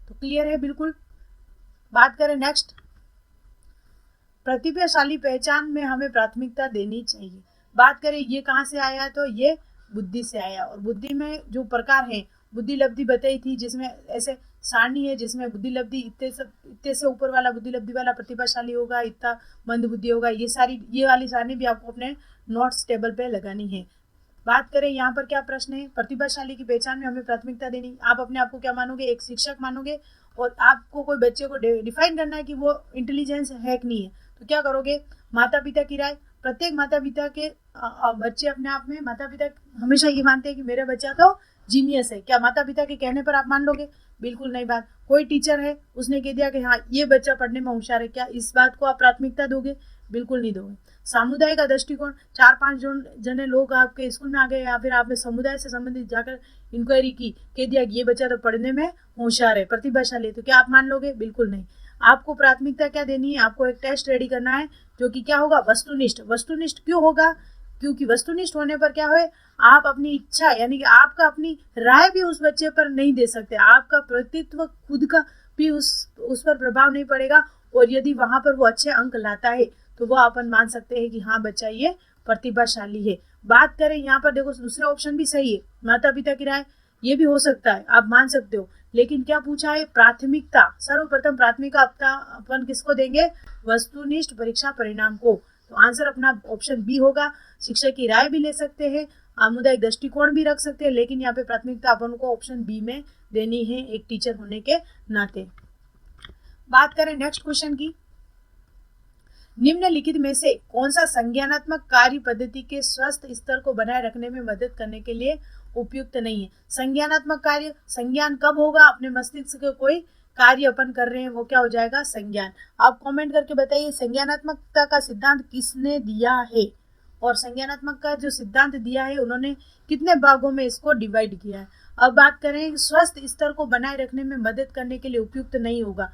तो क्लियर है बिल्कुल। बात करें नेक्स्ट, प्रतिभाशाली पहचान में हमें प्राथमिकता देनी चाहिए। बात करें ये कहाँ से आया? तो ये बुद्धि से आया। और बुद्धि में जो प्रकार है, बुद्धि लब्धि बताई थी, जिसमें ऐसे सारणी है जिसमें बुद्धि लब्धि इतने से ऊपर वाला बुद्धि लब्धि वाला प्रतिभाशाली होगा, इतना मंद बुद्धि होगा। ये वाली सारणी भी आपको अपने नोट्स टेबल पे लगानी है। बात करें यहाँ पर क्या प्रश्न है? प्रतिभाशाली की पहचान में हमें प्राथमिकता देनी। आप अपने आप को क्या मानोगे? एक शिक्षक मानोगे और आपको कोई बच्चे को डिफाइन करना है कि वो इंटेलिजेंस है कि नहीं है, तो क्या करोगे? माता पिता की राय। प्रत्येक माता पिता के बच्चे अपने आप में, माता पिता हमेशा ये मानते हैं कि मेरा बच्चा तो जीनियस है। क्या माता पिता के कहने पर आप मान लोगे? बिल्कुल नहीं। बात कोई टीचर है उसने कह दिया कि हाँ ये बच्चा पढ़ने में होशियार है, क्या इस बात को आप प्राथमिकता दोगे? बिल्कुल नहीं दोगे। सामुदायिक का दृष्टिकोण, 4-5 जने लोग आपके स्कूल में आ गए या फिर आपने समुदाय से संबंधित जाकर इंक्वायरी की, कह दिया कि ये बच्चा तो पढ़ने में होशियार है, प्रतिभाशाली है, तो क्या आप मान लोगे? बिल्कुल नहीं। आपको प्राथमिकता क्या देनी है? आपको एक टेस्ट रेडी करना है जो कि क्या होगा? वस्तुनिष्ठ। वस्तुनिष्ठ क्यों होगा? क्योंकि वस्तुनिष्ठ होने पर क्या है, आप अपनी इच्छा यानी कि आपका अपनी राय भी उस बच्चे पर नहीं दे सकते, आपका व्यक्तित्व खुद का भी उस पर प्रभाव नहीं पड़ेगा, और यदि वहां पर वो अच्छे अंक लाता है तो वो अपन मान सकते हैं कि हाँ बच्चा ये प्रतिभाशाली है। बात करें यहाँ पर, देखो दूसरा ऑप्शन भी सही है, माता पिता की राय, ये भी हो सकता है, आप मान सकते हो, लेकिन क्या पूछा है? प्राथमिकता। सर्वप्रथम प्राथमिकता अपन किसको देंगे? वस्तुनिष्ठ परीक्षा परिणाम को। तो आंसर अपना ऑप्शन बी होगा। शिक्षक की राय भी ले सकते हैं, सामुदायिक दृष्टिकोण भी रख सकते हैं, लेकिन यहाँ पे प्राथमिकता अपन को ऑप्शन बी में देनी है एक टीचर होने के नाते। बात करें नेक्स्ट क्वेश्चन की, निम्नलिखित में से कौन सा संज्ञानात्मक कार्य पद्धति के स्वस्थ स्तर को बनाए रखने में मदद करने के लिए उपयुक्त नहीं है? संज्ञानात्मक कार्य, संज्ञान कब होगा? अपने मस्तिष्क के कोई कार्य अपन कर रहे हैं वो क्या हो जाएगा? संज्ञान। आप कमेंट करके बताइए संज्ञानात्मकता का सिद्धांत किसने दिया है, और संज्ञानात्मक का जो सिद्धांत दिया है उन्होंने कितने भागों में इसको डिवाइड किया है। अब बात करें स्वस्थ स्तर को बनाए रखने में मदद करने के लिए उपयुक्त नहीं होगा।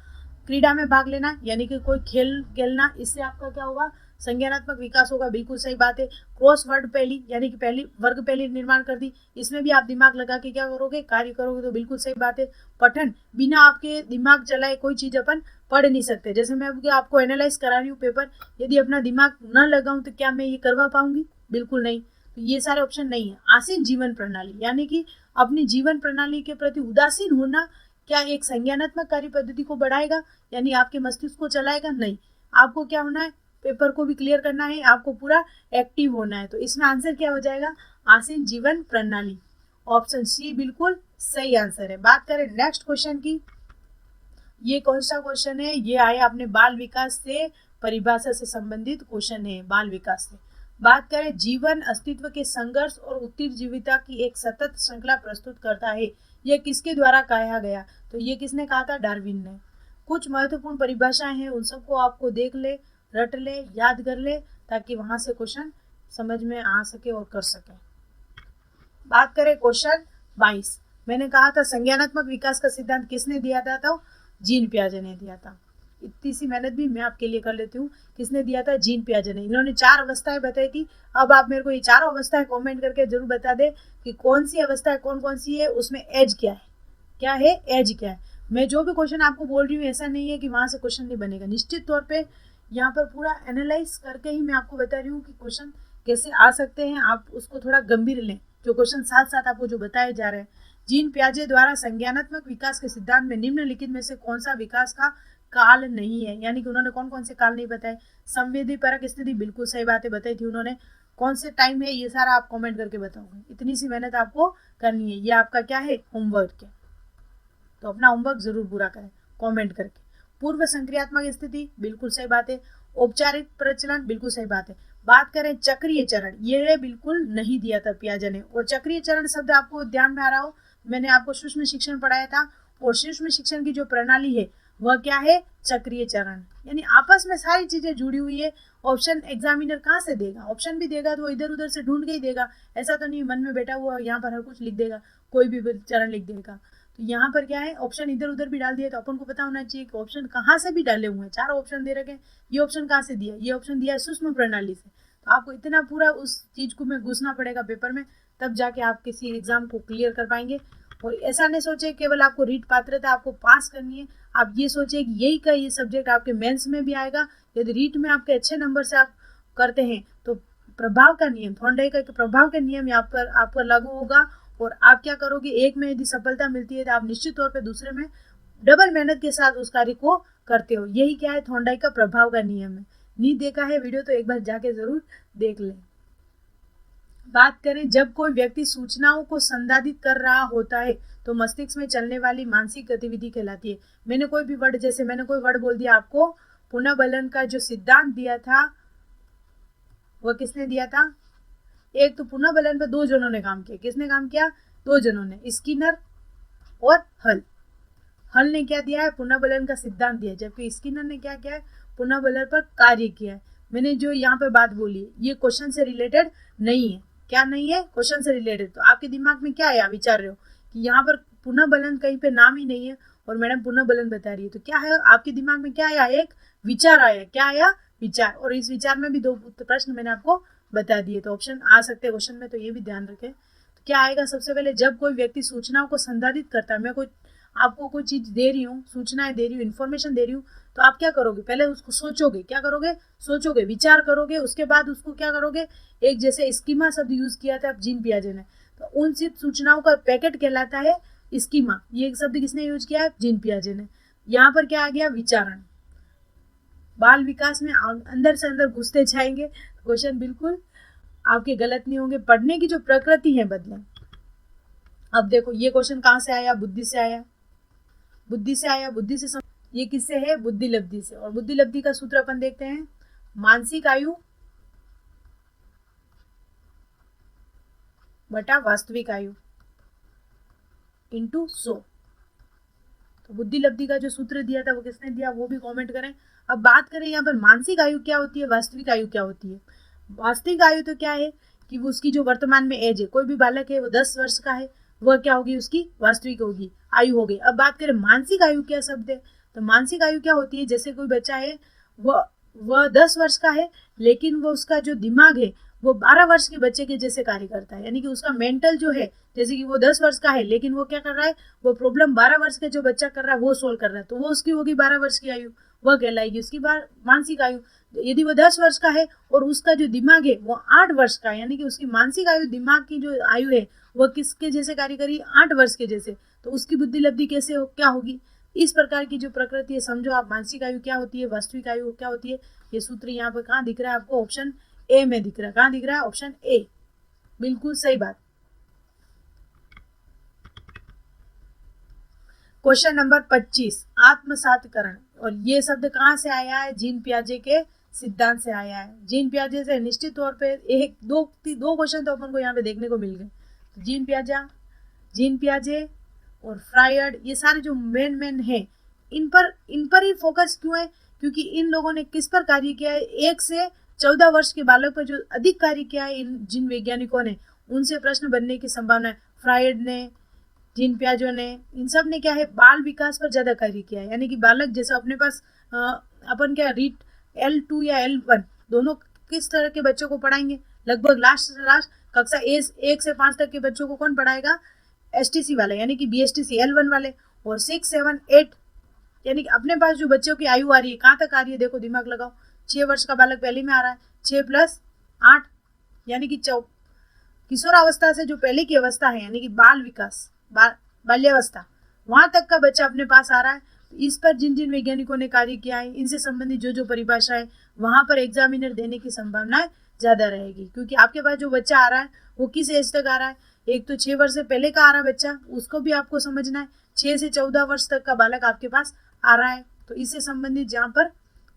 क्रीड़ा में भाग लेना यानी कि कोई खेल खेलना, इससे आपका क्या होगा? संज्ञानात्मक विकास होगा, बिल्कुल सही बात है। क्रॉस वर्ड पहली यानी कि पहली वर्ग पहली निर्माण कर दी, इसमें भी आप दिमाग लगा के क्या करोगे? कार्य करोगे, तो बिल्कुल सही बात है। पठन, बिना आपके दिमाग चलाए कोई चीज अपन पढ़ नहीं सकते। जैसे मैं आपको एनालाइज करा रही हूँ पेपर, यदि अपना दिमाग न लगाऊं तो क्या मैं ये करवा पाऊंगी? बिल्कुल नहीं। तो ये सारे ऑप्शन नहीं है। आसीन जीवन प्रणाली यानी कि अपनी जीवन प्रणाली के प्रति उदासीन होना क्या एक संज्ञानात्मक कार्य पद्धति को बढ़ाएगा, यानी आपके मस्तिष्क को चलाएगा? नहीं। आपको क्या होना है? पेपर को भी क्लियर करना है, आपको पूरा एक्टिव होना है। तो इसमें आंसर क्या हो जाएगा? आसीन जीवन प्रणाली। ऑप्शन सी बिल्कुल सही आंसर है। बात करें नेक्स्ट क्वेश्चन की, ये कौन सा क्वेश्चन है? ये आया अपने बाल विकास से, परिभाषा से संबंधित क्वेश्चन है, बाल विकास से। बात करें, जीवन अस्तित्व के संघर्ष और उत्तरजीविता की एक सतत श्रृंखला प्रस्तुत करता है, यह किसके द्वारा कहा गया? तो ये किसने कहा था? डार्विन ने। कुछ महत्वपूर्ण परिभाषाएं हैं, उन सबको आपको देख ले, रट ले, याद कर ले, ताकि वहां से क्वेश्चन समझ में आ सके और कर सके। बात करें क्वेश्चन 22, मैंने कहा था संज्ञानात्मक विकास का सिद्धांत किसने दिया था? तो जीन पियाजे ने दिया था। इतनी सी मेहनत भी मैं आपके लिए कर लेती हूँ। किसने दिया था? जीन पियाजे ने। इन्होंने 4 अवस्थाएं बताई थी। अब आप मेरे को ये 4 अवस्थाएं कमेंट करके जरूर बता दे कि कौन सी अवस्था कौन कौन सी है, उसमें एज क्या है, क्या है एज क्या है। मैं जो भी क्वेश्चन आपको बोल रही हूँ ऐसा नहीं है कि वहां से क्वेश्चन नहीं बनेगा, निश्चित तौर पे यहाँ पर पूरा एनालाइज करके ही मैं आपको बता रही हूँ कि क्वेश्चन कैसे आ सकते हैं। आप उसको थोड़ा गंभीर लें, जो क्वेश्चन साथ साथ आपको जो बताए जा रहे हैं। जीन पियाजे द्वारा संज्ञानात्मक विकास के सिद्धांत में निम्नलिखित में से कौन सा विकास का काल नहीं है, यानी कि उन्होंने कौन कौन से काल नहीं बताए। संवेदी परक स्थिति, बिल्कुल सही बातें बताई थी उन्होंने। कौन से टाइम है, ये सारा आप कमेंट करके बताओगे। इतनी सी मेहनत आपको करनी है, ये आपका क्या है? होमवर्क है। तो अपना होमवर्क जरूर पूरा करें कमेंट करके। पूर्व संक्रियात्मक स्थिति, बिल्कुल सही बात है। औपचारिक प्रचलन, बिल्कुल सही बात है। बात करें चक्रीय चरण, ये बिल्कुल नहीं दिया था पियाजे ने। और चक्रीय चरण शब्द आपको ध्यान में आ रहा हो, मैंने आपको सूक्ष्म शिक्षण पढ़ाया था, और सूक्ष्म शिक्षण की जो प्रणाली है वह क्या है? चक्रीय चरण। यानी आपस में सारी चीजें जुड़ी हुई है। ऑप्शन एग्जामिनर कहाँ से देगा? ऑप्शन भी देगा तो वो इधर उधर से ढूंढ के ही देगा, ऐसा तो नहीं मन में बैठा हुआ यहाँ पर हर कुछ लिख देगा, कोई भी चरण लिख देगा। तो यहाँ पर क्या है? ऑप्शन इधर उधर भी डाल दिया, तो अपन को पता होना चाहिए कि ऑप्शन कहाँ से भी डाले हुए हैं। 4 ऑप्शन दे रखे हैं, ये ऑप्शन कहाँ से दिया? ये ऑप्शन दिया है सूक्ष्म प्रणाली से। तो आपको इतना पूरा उस चीज को में घुसना पड़ेगा पेपर में, तब जाके आप किसी एग्जाम को क्लियर कर पाएंगे। और ऐसा नहीं सोचे केवल आपको रीट पात्रता आपको पास करनी है, आप ये सोचे कि यही का ये सब्जेक्ट आपके मेंस में भी आएगा। यदि रीट में आपके अच्छे नंबर से आप करते हैं तो प्रभाव का नियम, थॉर्नडाइक का प्रभाव का नियम यहाँ पर आपका लागू होगा, और आप क्या करोगे? एक में यदि सफलता मिलती है तो आप निश्चित तौर पे दूसरे में डबल मेहनत के साथ उस कार्य को करते हो। यही क्या है? थॉर्नडाइक का प्रभाव का नियम है। नहीं देखा है वीडियो तो एक बार जाके जरूर देख लें। बात करें, जब कोई व्यक्ति सूचनाओं को संसाधित कर रहा होता है तो मस्तिष्क में चलने वाली मानसिक गतिविधि कहलाती है। मैंने कोई भी वर्ड, जैसे मैंने कोई वर्ड बोल दिया, आपको पुनर्बलन का जो सिद्धांत दिया था वह किसने दिया था? एक तो पुनर्बलन पर 2 जनों ने काम किया। किसने काम किया? 2 जनों ने, स्किनर और हल। ने क्या दिया है? पुनर्बलन का सिद्धांत दिया, जबकि स्किनर ने क्या किया है? पुनर्बलन पर कार्य किया है। मैंने जो यहाँ पे बात बोली ये क्वेश्चन से रिलेटेड नहीं है। क्या नहीं है? क्वेश्चन से रिलेटेड। तो आपके दिमाग में क्या आया, विचार रहे हो कि यहाँ पर पुनः बलन कहीं पे नाम ही नहीं है और मैडम पुनः बलन बता रही है, तो क्या है आपके दिमाग में? क्या आया? एक विचार आया। क्या आया? विचार। और इस विचार में भी दो प्रश्न मैंने आपको बता दिए, तो ऑप्शन आ सकते हैं क्वेश्चन में, तो ये भी ध्यान रखें। तो क्या आएगा? सबसे पहले, जब कोई व्यक्ति सूचनाओं को संसाधित करता है, मैं कोई आपको कोई चीज दे रही हूँ, सूचनाएं दे रही हूँ, इन्फॉर्मेशन दे रही हूँ, तो आप क्या करोगे? पहले उसको सोचोगे। क्या करोगे? सोचोगे, विचार करोगे, उसके बाद उसको क्या करोगे? एक जैसे स्कीमा शब्द यूज किया था जीन पियाजे ने, तो उन सिर्फ सूचनाओं का पैकेट कहलाता है स्कीमा। ये शब्द किसने यूज किया है? जीन पियाजे ने। यहाँ पर क्या आ गया? विचारण। बाल विकास में अंदर से अंदर घुसते जाएंगे, क्वेश्चन बिल्कुल आपके गलत नहीं होंगे। पढ़ने की जो प्रकृति है बदले। अब देखो ये क्वेश्चन कहाँ से आया? बुद्धि से आया। बुद्धि से आया, बुद्धि से ये किससे है? बुद्धि लब्धि से। और बुद्धि लब्धि का सूत्र अपन देखते हैं, मानसिक आयु बटा वास्तविक आयु इंटू 100। तो बुद्धि लब्धि का जो सूत्र दिया था वो किसने दिया, वो भी कमेंट करें। अब बात करें यहाँ पर मानसिक आयु क्या होती है, वास्तविक आयु क्या होती है। वास्तविक आयु तो क्या है कि वो उसकी जो वर्तमान में एज है, कोई भी बालक है वो 10 वर्ष का है, वह क्या होगी? उसकी वास्तविक होगी, आयु हो गई। अब बात करें मानसिक आयु क्या शब्द है, तो मानसिक आयु क्या होती है, जैसे कोई बच्चा है वह 10 वर्ष का है, लेकिन वो उसका जो दिमाग है वो 12 वर्ष के बच्चे के जैसे कार्य करता है, यानी कि उसका मेंटल जो है, जैसे कि वो 10 वर्ष का है लेकिन वो क्या कर रहा है, वो प्रॉब्लम 12 वर्ष के जो बच्चा कर रहा है वो सोल्व कर रहा है, तो वो उसकी होगी 12 वर्ष की आयु, वह कहलाएगी उसकी मानसिक आयु। यदि वो 10 वर्ष का है और उसका जो दिमाग है वो 8 वर्ष का है, यानी कि उसकी मानसिक आयु, दिमाग की जो आयु है वह किसके जैसे कार्य करी? 8 वर्ष के जैसे, तो उसकी बुद्धि लब्धि कैसे क्या होगी? इस प्रकार की जो प्रकृति है, समझो आप, मानसिक आयु क्या होती है, वास्तविक आयु क्या होती है। ये सूत्र यहाँ पर कहाँ दिख रहा है आपको? ऑप्शन ए में दिख रहा है। कहाँ दिख रहा है? ऑप्शन ए, बिल्कुल सही बात। Question number 25, आत्मसातकरण। और ये शब्द कहाँ से आया है? जीन पियाजे के सिद्धांत से आया है। जीन पियाजे से निश्चित तौर पे एक दो क्वेश्चन तो अपन को यहाँ पे देखने को मिल गए। तो जीन पियाजे और फ्रायड, ये सारे जो मेन है, इन पर ही फोकस क्यों है? क्योंकि इन लोगों ने किस पर कार्य किया है? 1 से 14 वर्ष के बालक पर जो अधिक कार्य किया है जिन वैज्ञानिकों ने, उनसे प्रश्न बनने की संभावना है। फ्रायड ने, जीन पियाजे ने, इन सब ने क्या है? बाल विकास पर ज्यादा कार्य किया है, यानी कि बालक जैसे अपने पास अपन क्या रीट L2 या L1 दोनों किस तरह के बच्चों को पढ़ाएंगे? लगभग लास्ट से लास्ट कक्षा 1 से 5 तक के बच्चों को कौन पढ़ाएगा? STC वाले, यानी कि BSTC L1 वाले। और 6, 7, 8, यानी कि अपने पास जो बच्चों की आयु आ रही है, कहाँ तक आ रही है? देखो दिमाग लगाओ, 6 वर्ष का बालक पहले में आ रहा है, 6 + 8 यानी कि किशोरावस्था से जो पहले की अवस्था है, यानी कि बाल विकास, बाल्यावस्था, वहां तक का बच्चा अपने पास आ रहा है। तो इस पर जिन जिन वैज्ञानिकों ने कार्य किया है, इनसे संबंधित जो परिभाषा है, वहां पर एग्जामिनर देने की संभावना ज्यादा रहेगी, क्योंकि आपके पास जो बच्चा आ रहा है वो किस एज तक आ रहा है? एक तो 6 वर्ष से पहले का आ रहा है बच्चा, उसको भी आपको समझना है। 6 से 14 वर्ष तक का बालक आपके पास आ रहा है, तो इससे संबंधित जहाँ पर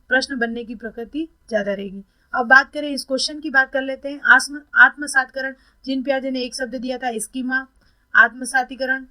प्रश्न बनने की प्रकृति ज्यादा रहेगी। अब बात करें इस क्वेश्चन की, बात कर लेते हैं। आत्मसातकरण, जीन पियाजे ने एक शब्द दिया था स्कीमा, आत्मसातीकरण,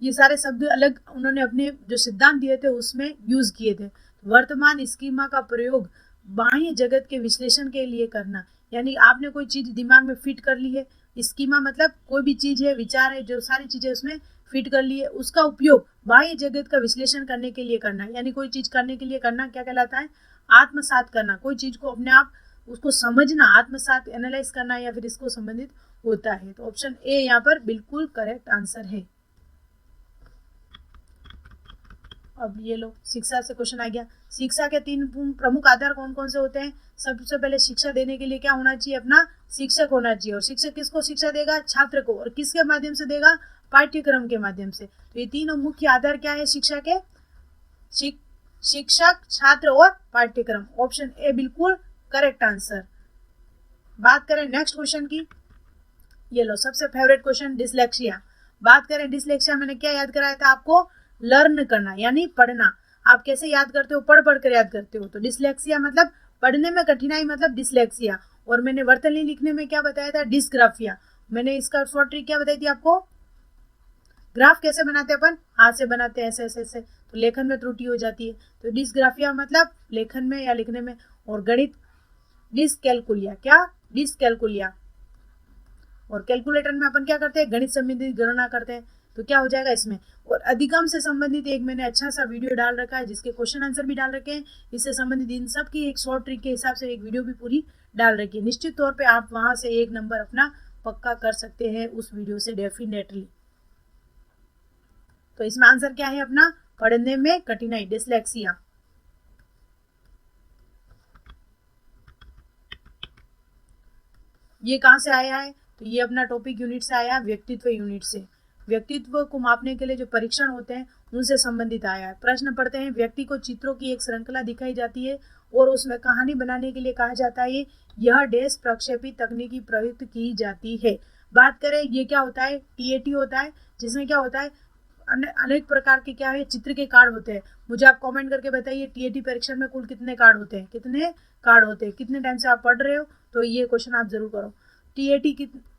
ये सारे शब्द अलग उन्होंने अपने जो सिद्धांत दिए थे उसमें यूज किए थे। वर्तमान स्कीमा का प्रयोग बाह्य जगत के विश्लेषण के लिए करना, यानी आपने कोई चीज दिमाग में फिट कर ली है, स्कीमा मतलब कोई भी चीज है, विचार है, जो सारी चीजें उसमें फिट कर ली है, उसका उपयोग बाह्य जगत का विश्लेषण करने के लिए करना, यानी कोई चीज करने के लिए करना क्या कहलाता है? आत्मसात करना। कोई चीज को अपने आप उसको समझना, आत्मसात, एनालाइज करना, या फिर इसको संबंधित होता है। तो ऑप्शन ए यहाँ पर बिल्कुल करेक्ट आंसर है। अब ये लो, शिक्षा से क्वेश्चन आ गया। शिक्षा के 3 प्रमुख आधार कौन कौन से होते हैं? सबसे पहले शिक्षा देने के लिए क्या होना चाहिए? अपना शिक्षक होना चाहिए। और शिक्षक किसको शिक्षा देगा? छात्र को। और किसके माध्यम से देगा? पाठ्यक्रम के माध्यम से। तो ये तीनों मुख्य आधार क्या है शिक्षा के? शिक्षक, छात्र और पाठ्यक्रम। ऑप्शन ए बिल्कुल करेक्ट आंसर। बात करें नेक्स्ट क्वेश्चन की, ये लो सबसे फेवरेट क्वेश्चन, डिसलेक्सिया। बात करें डिसलेक्सिया, मैंने क्या याद कराया था आपको? लर्न करना, यानी पढ़ना। आप कैसे याद करते हो? पढ़ कर याद करते हो। तो डिसलेक्सिया मतलब पढ़ने में कठिनाई, मतलब डिसलेक्सिया। और मैंने वर्तनी लिखने में क्या बताया था? डिस्ग्राफिया। मैंने इसका शॉर्ट ट्रिक क्या बताई थी आपको? ग्राफ कैसे बनाते हैं अपन? हाथ से बनाते हैं, ऐसे ऐसे ऐसे, तो लेखन में त्रुटि हो जाती है। तो डिस्ग्राफिया मतलब लेखन में या लिखने में। और गणित डिस्कैलकुलिया, क्या डिस्कैलकुलिया। और कैलकुलेटर में अपन क्या करते हैं, गणित संबंधित गणना करते हैं, तो क्या हो जाएगा इसमें। और अधिगम से संबंधित एक मैंने अच्छा सा वीडियो डाल रखा है जिसके क्वेश्चन आंसर भी डाल रखे हैं, इससे संबंधित इन सब की एक शॉर्ट ट्रिक के हिसाब से एक वीडियो भी पूरी डाल रखी है। निश्चित तौर पे आप वहां से 1 नंबर अपना पक्का कर सकते हैं उस वीडियो से डेफिनेटली। तो इसमें आंसर क्या है अपना, पढ़ने में कठिनाई, डिसलेक्सिया। ये कहाँ से आया है, तो ये अपना टॉपिक यूनिट से आया, व्यक्तित्व यूनिट से। व्यक्तित्व को मापने के लिए जो परीक्षण होते हैं उनसे संबंधित आया है। प्रश्न पढ़ते हैं, व्यक्ति को चित्रों की एक श्रृंखला दिखाई जाती है और उसमें कहानी बनाने के लिए कहा जाता है यह डैश प्रक्षेपी तकनीकी प्रयुक्त की जाती है। बात करें ये क्या होता है, टीएटी होता है, जिसमें क्या होता है अनेक प्रकार के क्या है चित्र के कार्ड होते हैं। मुझे आप कमेंट करके बताइए टीएटी परीक्षण में कुल कितने कार्ड होते हैं, कितने कार्ड होते हैं, कितने टाइम से आप पढ़ रहे हो, तो ये क्वेश्चन आप जरूर करो। टीएटी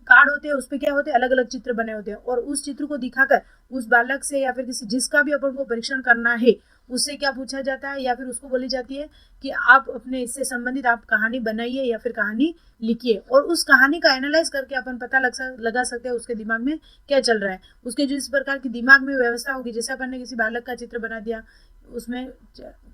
कार्ड होते हैं, उस पर क्या होते हैं, अलग अलग चित्र बने होते हैं, और उस चित्र को दिखाकर उस बालक से या फिर किसी जिसका भी अपन को परीक्षण करना है उससे क्या पूछा जाता है, या फिर उसको बोली जाती है कि आप अपने इससे संबंधित आप कहानी बनाइए या फिर कहानी लिखिए, और उस कहानी का एनालाइज करके अपन पता लगा सकते हैं उसके दिमाग में क्या चल रहा है। उसके जो इस प्रकार की दिमाग में व्यवस्था होगी, जैसे अपन ने किसी बालक का चित्र बना दिया, उसमें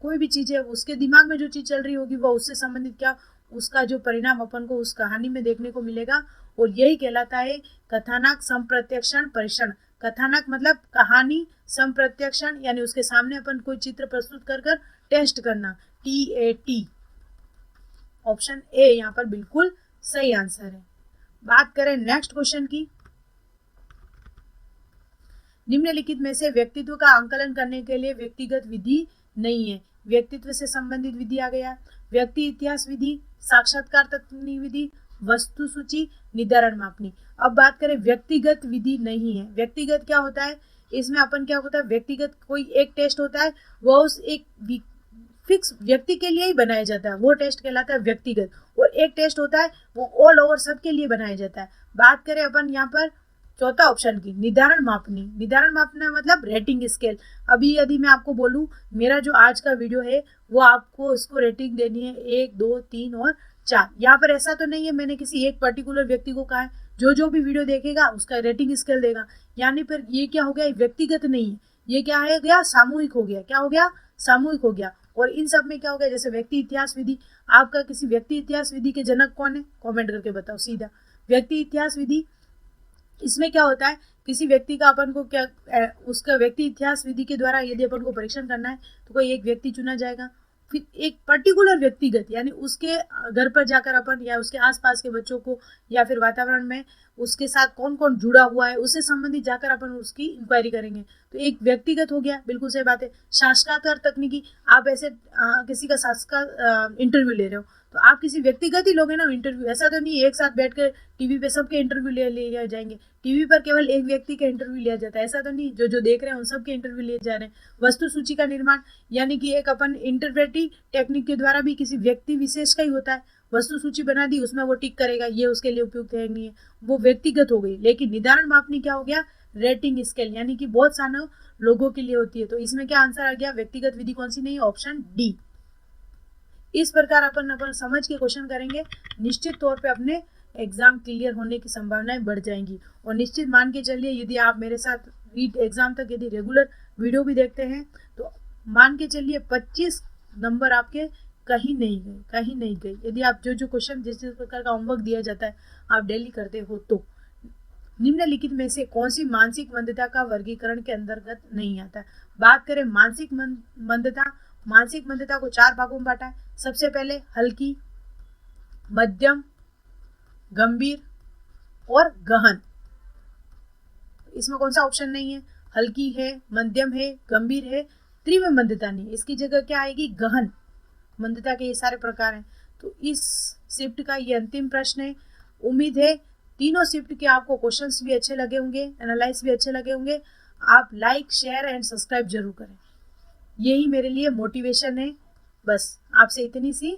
कोई भी चीज है उसके दिमाग में जो चीज चल रही होगी वह उससे संबंधित क्या उसका जो परिणाम अपन को उस कहानी में देखने को मिलेगा, और यही कहलाता है कथानक संप्रत्यक्षण परीक्षण। कथानक मतलब कहानी, संप्रत्यक्षण यानी उसके सामने अपन कोई चित्र प्रस्तुत कर कर टेस्ट करना, TAT। ऑप्शन ए यहाँ पर बिल्कुल सही आंसर है। बात करें नेक्स्ट क्वेश्चन की, निम्नलिखित में से व्यक्तित्व का आंकलन करने के लिए व्यक्तिगत विधि नहीं है। व्यक्तित्व से संबंधित विधि आ गया, व्यक्ति इतिहास विधि, साक्षात्कार तकनीकी विधि, वस्तु सूची, निर्धारण मापनी। अब बात करें व्यक्तिगत विधि नहीं है। व्यक्तिगत क्या होता है, इसमें अपन क्या होता है, व्यक्तिगत कोई एक टेस्ट होता है, वह उस एक फिक्स व्यक्ति के लिए ही बनाया जाता है, वो टेस्ट कहलाता है व्यक्तिगत। और एक टेस्ट होता है वो ऑल ओवर सबके लिए बनाया जाता है। बात करें अपन यहाँ पर चौथा ऑप्शन की, निर्धारण मापनी। निर्धारण मापना मतलब रेटिंग स्केल। अभी यदि मैं आपको बोलूं मेरा जो आज का वीडियो है वो आपको इसको रेटिंग देनी है 1, 2, 3 और 4। यहाँ पर ऐसा तो नहीं है मैंने किसी एक पर्टिकुलर व्यक्ति को कहा है, जो भी वीडियो देखेगा उसका रेटिंग स्केल देगा, यानी फिर ये क्या हो गया, व्यक्तिगत नहीं है, ये क्या है गया, सामूहिक हो गया। क्या हो गया, सामूहिक हो गया। और इन सब में क्या हो गया, जैसे व्यक्ति इतिहास विधि, आपका किसी व्यक्ति इतिहास विधि के जनक कौन है, कमेंट करके बताओ सीधा। व्यक्ति इतिहास विधि, इसमें क्या होता है, किसी व्यक्ति का अपन को क्या उसका व्यक्ति इतिहास विधि के द्वारा यदि अपन को परीक्षण करना है तो कोई एक व्यक्ति चुना जाएगा, फिर एक पर्टिकुलर व्यक्तिगत यानी उसके घर पर जाकर अपन या उसके आसपास के बच्चों को या फिर वातावरण में उसके साथ कौन कौन जुड़ा हुआ है उससे संबंधित जाकर अपन उसकी इंक्वायरी करेंगे, तो एक व्यक्तिगत हो गया, बिल्कुल सही बात है। साक्षात्कार तकनीकी, आप ऐसे किसी का साक्षात्कार इंटरव्यू ले रहे हो तो आप किसी व्यक्तिगत ही लोगे ना इंटरव्यू, ऐसा तो नहीं एक साथ बैठकर टीवी पे सबके इंटरव्यू ले जाएंगे। टीवी पर केवल एक व्यक्ति का इंटरव्यू लिया जाता है, ऐसा तो नहीं जो देख रहे हैं उन सबके इंटरव्यू लिए जा रहे हैं। वस्तु सूची का निर्माण यानी कि एक अपन इंटरप्रेटिव टेक्निक के द्वारा भी किसी व्यक्ति विशेष का ही होता है, वस्तु सूची बना दी उसमें वो टिक करेगा, ये उसके लिए उपयुक्त है नहीं है, वो व्यक्तिगत हो गई। लेकिन निर्धारण मापनी क्या हो गया, रेटिंग स्केल, यानी कि बहुत सारे लोगों के लिए होती है। तो इसमें क्या आंसर आ गया, व्यक्तिगत विधि कौन सी नहीं, ऑप्शन डी। इस प्रकार अपन समझ के क्वेश्चन करेंगे, निश्चित तौर पे अपने एग्जाम क्लियर होने की संभावनाएं बढ़ जाएंगी। और निश्चित मान के चलिए यदि आप मेरे साथ एग्जाम तक यदि रेगुलर वीडियो भी देखते हैं तो मान के चलिए 25 नंबर आपके कहीं नहीं गए। यदि आप जो क्वेश्चन जिस प्रकार का होमवर्क दिया जाता है आप डेली करते हो तो। निम्नलिखित में से कौन सी मानसिक मंदता का वर्गीकरण के अंतर्गत नहीं आता। बात करें मानसिक मंदता को 4 भागों में बांटा है। सबसे पहले हल्की, मध्यम, गंभीर और गहन। इसमें कौन सा ऑप्शन नहीं है, हल्की है, मध्यम है, गंभीर है, तीव्र मंदता नहीं, इसकी जगह क्या आएगी, गहन मंदता के ये सारे प्रकार हैं। तो इस शिफ्ट का ये अंतिम प्रश्न है। उम्मीद है तीनों शिफ्ट के आपको क्वेश्चंस भी अच्छे लगे होंगे, एनालाइज भी अच्छे लगे होंगे। आप लाइक, शेयर एंड सब्सक्राइब जरूर करें, यही मेरे लिए मोटिवेशन है। बस आपसे इतनी सी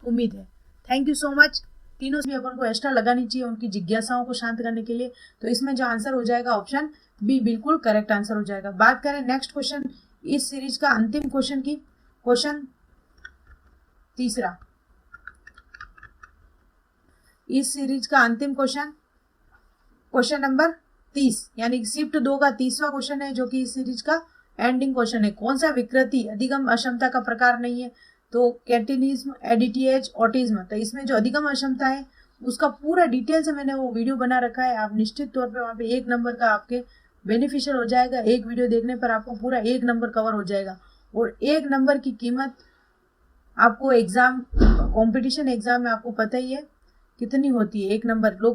उम्मीद है। Thank you so much. तीनों में अपन को एक्स्ट्रा लगानी चाहिए उनकी जिज्ञासाओं को शांत करने के लिए। तो इसमें जो आंसर हो जाएगा ऑप्शन बी बिल्कुल करेक्ट आंसर हो जाएगा। बात करें नेक्स्ट क्वेश्चन, इस सीरीज का अंतिम क्वेश्चन की, क्वेश्चन तीसरा। इस सीरीज का अंतिम क्वेश्चन, क्वेश्चन नंबर 30, यानी शिफ्ट 2 का 30वां क्वेश्चन है, जो कि इस सीरीज का एंडिंग क्वेश्चन है। कौन सा विकृति अधिगम अक्षमता का प्रकार नहीं है? तो कैटिनिज्म, एडीटीएच, ऑटिज्म। तो इसमें जो अधिगम अक्षमता है उसका पूरा डिटेल से मैंने वो वीडियो बना रखा है। आप निश्चित तौर पे वहाँ पे 1 नंबर का आपके बेनिफिशियल हो जाएगा। एक वीडियो देखने पर आपको पूरा 1 नंबर कवर हो जाएगा। और 1 नंबर की कीमत आपको एग्जाम, कॉम्पिटिशन एग्जाम में आपको पता ही है कितनी होती है। 1 नंबर लोग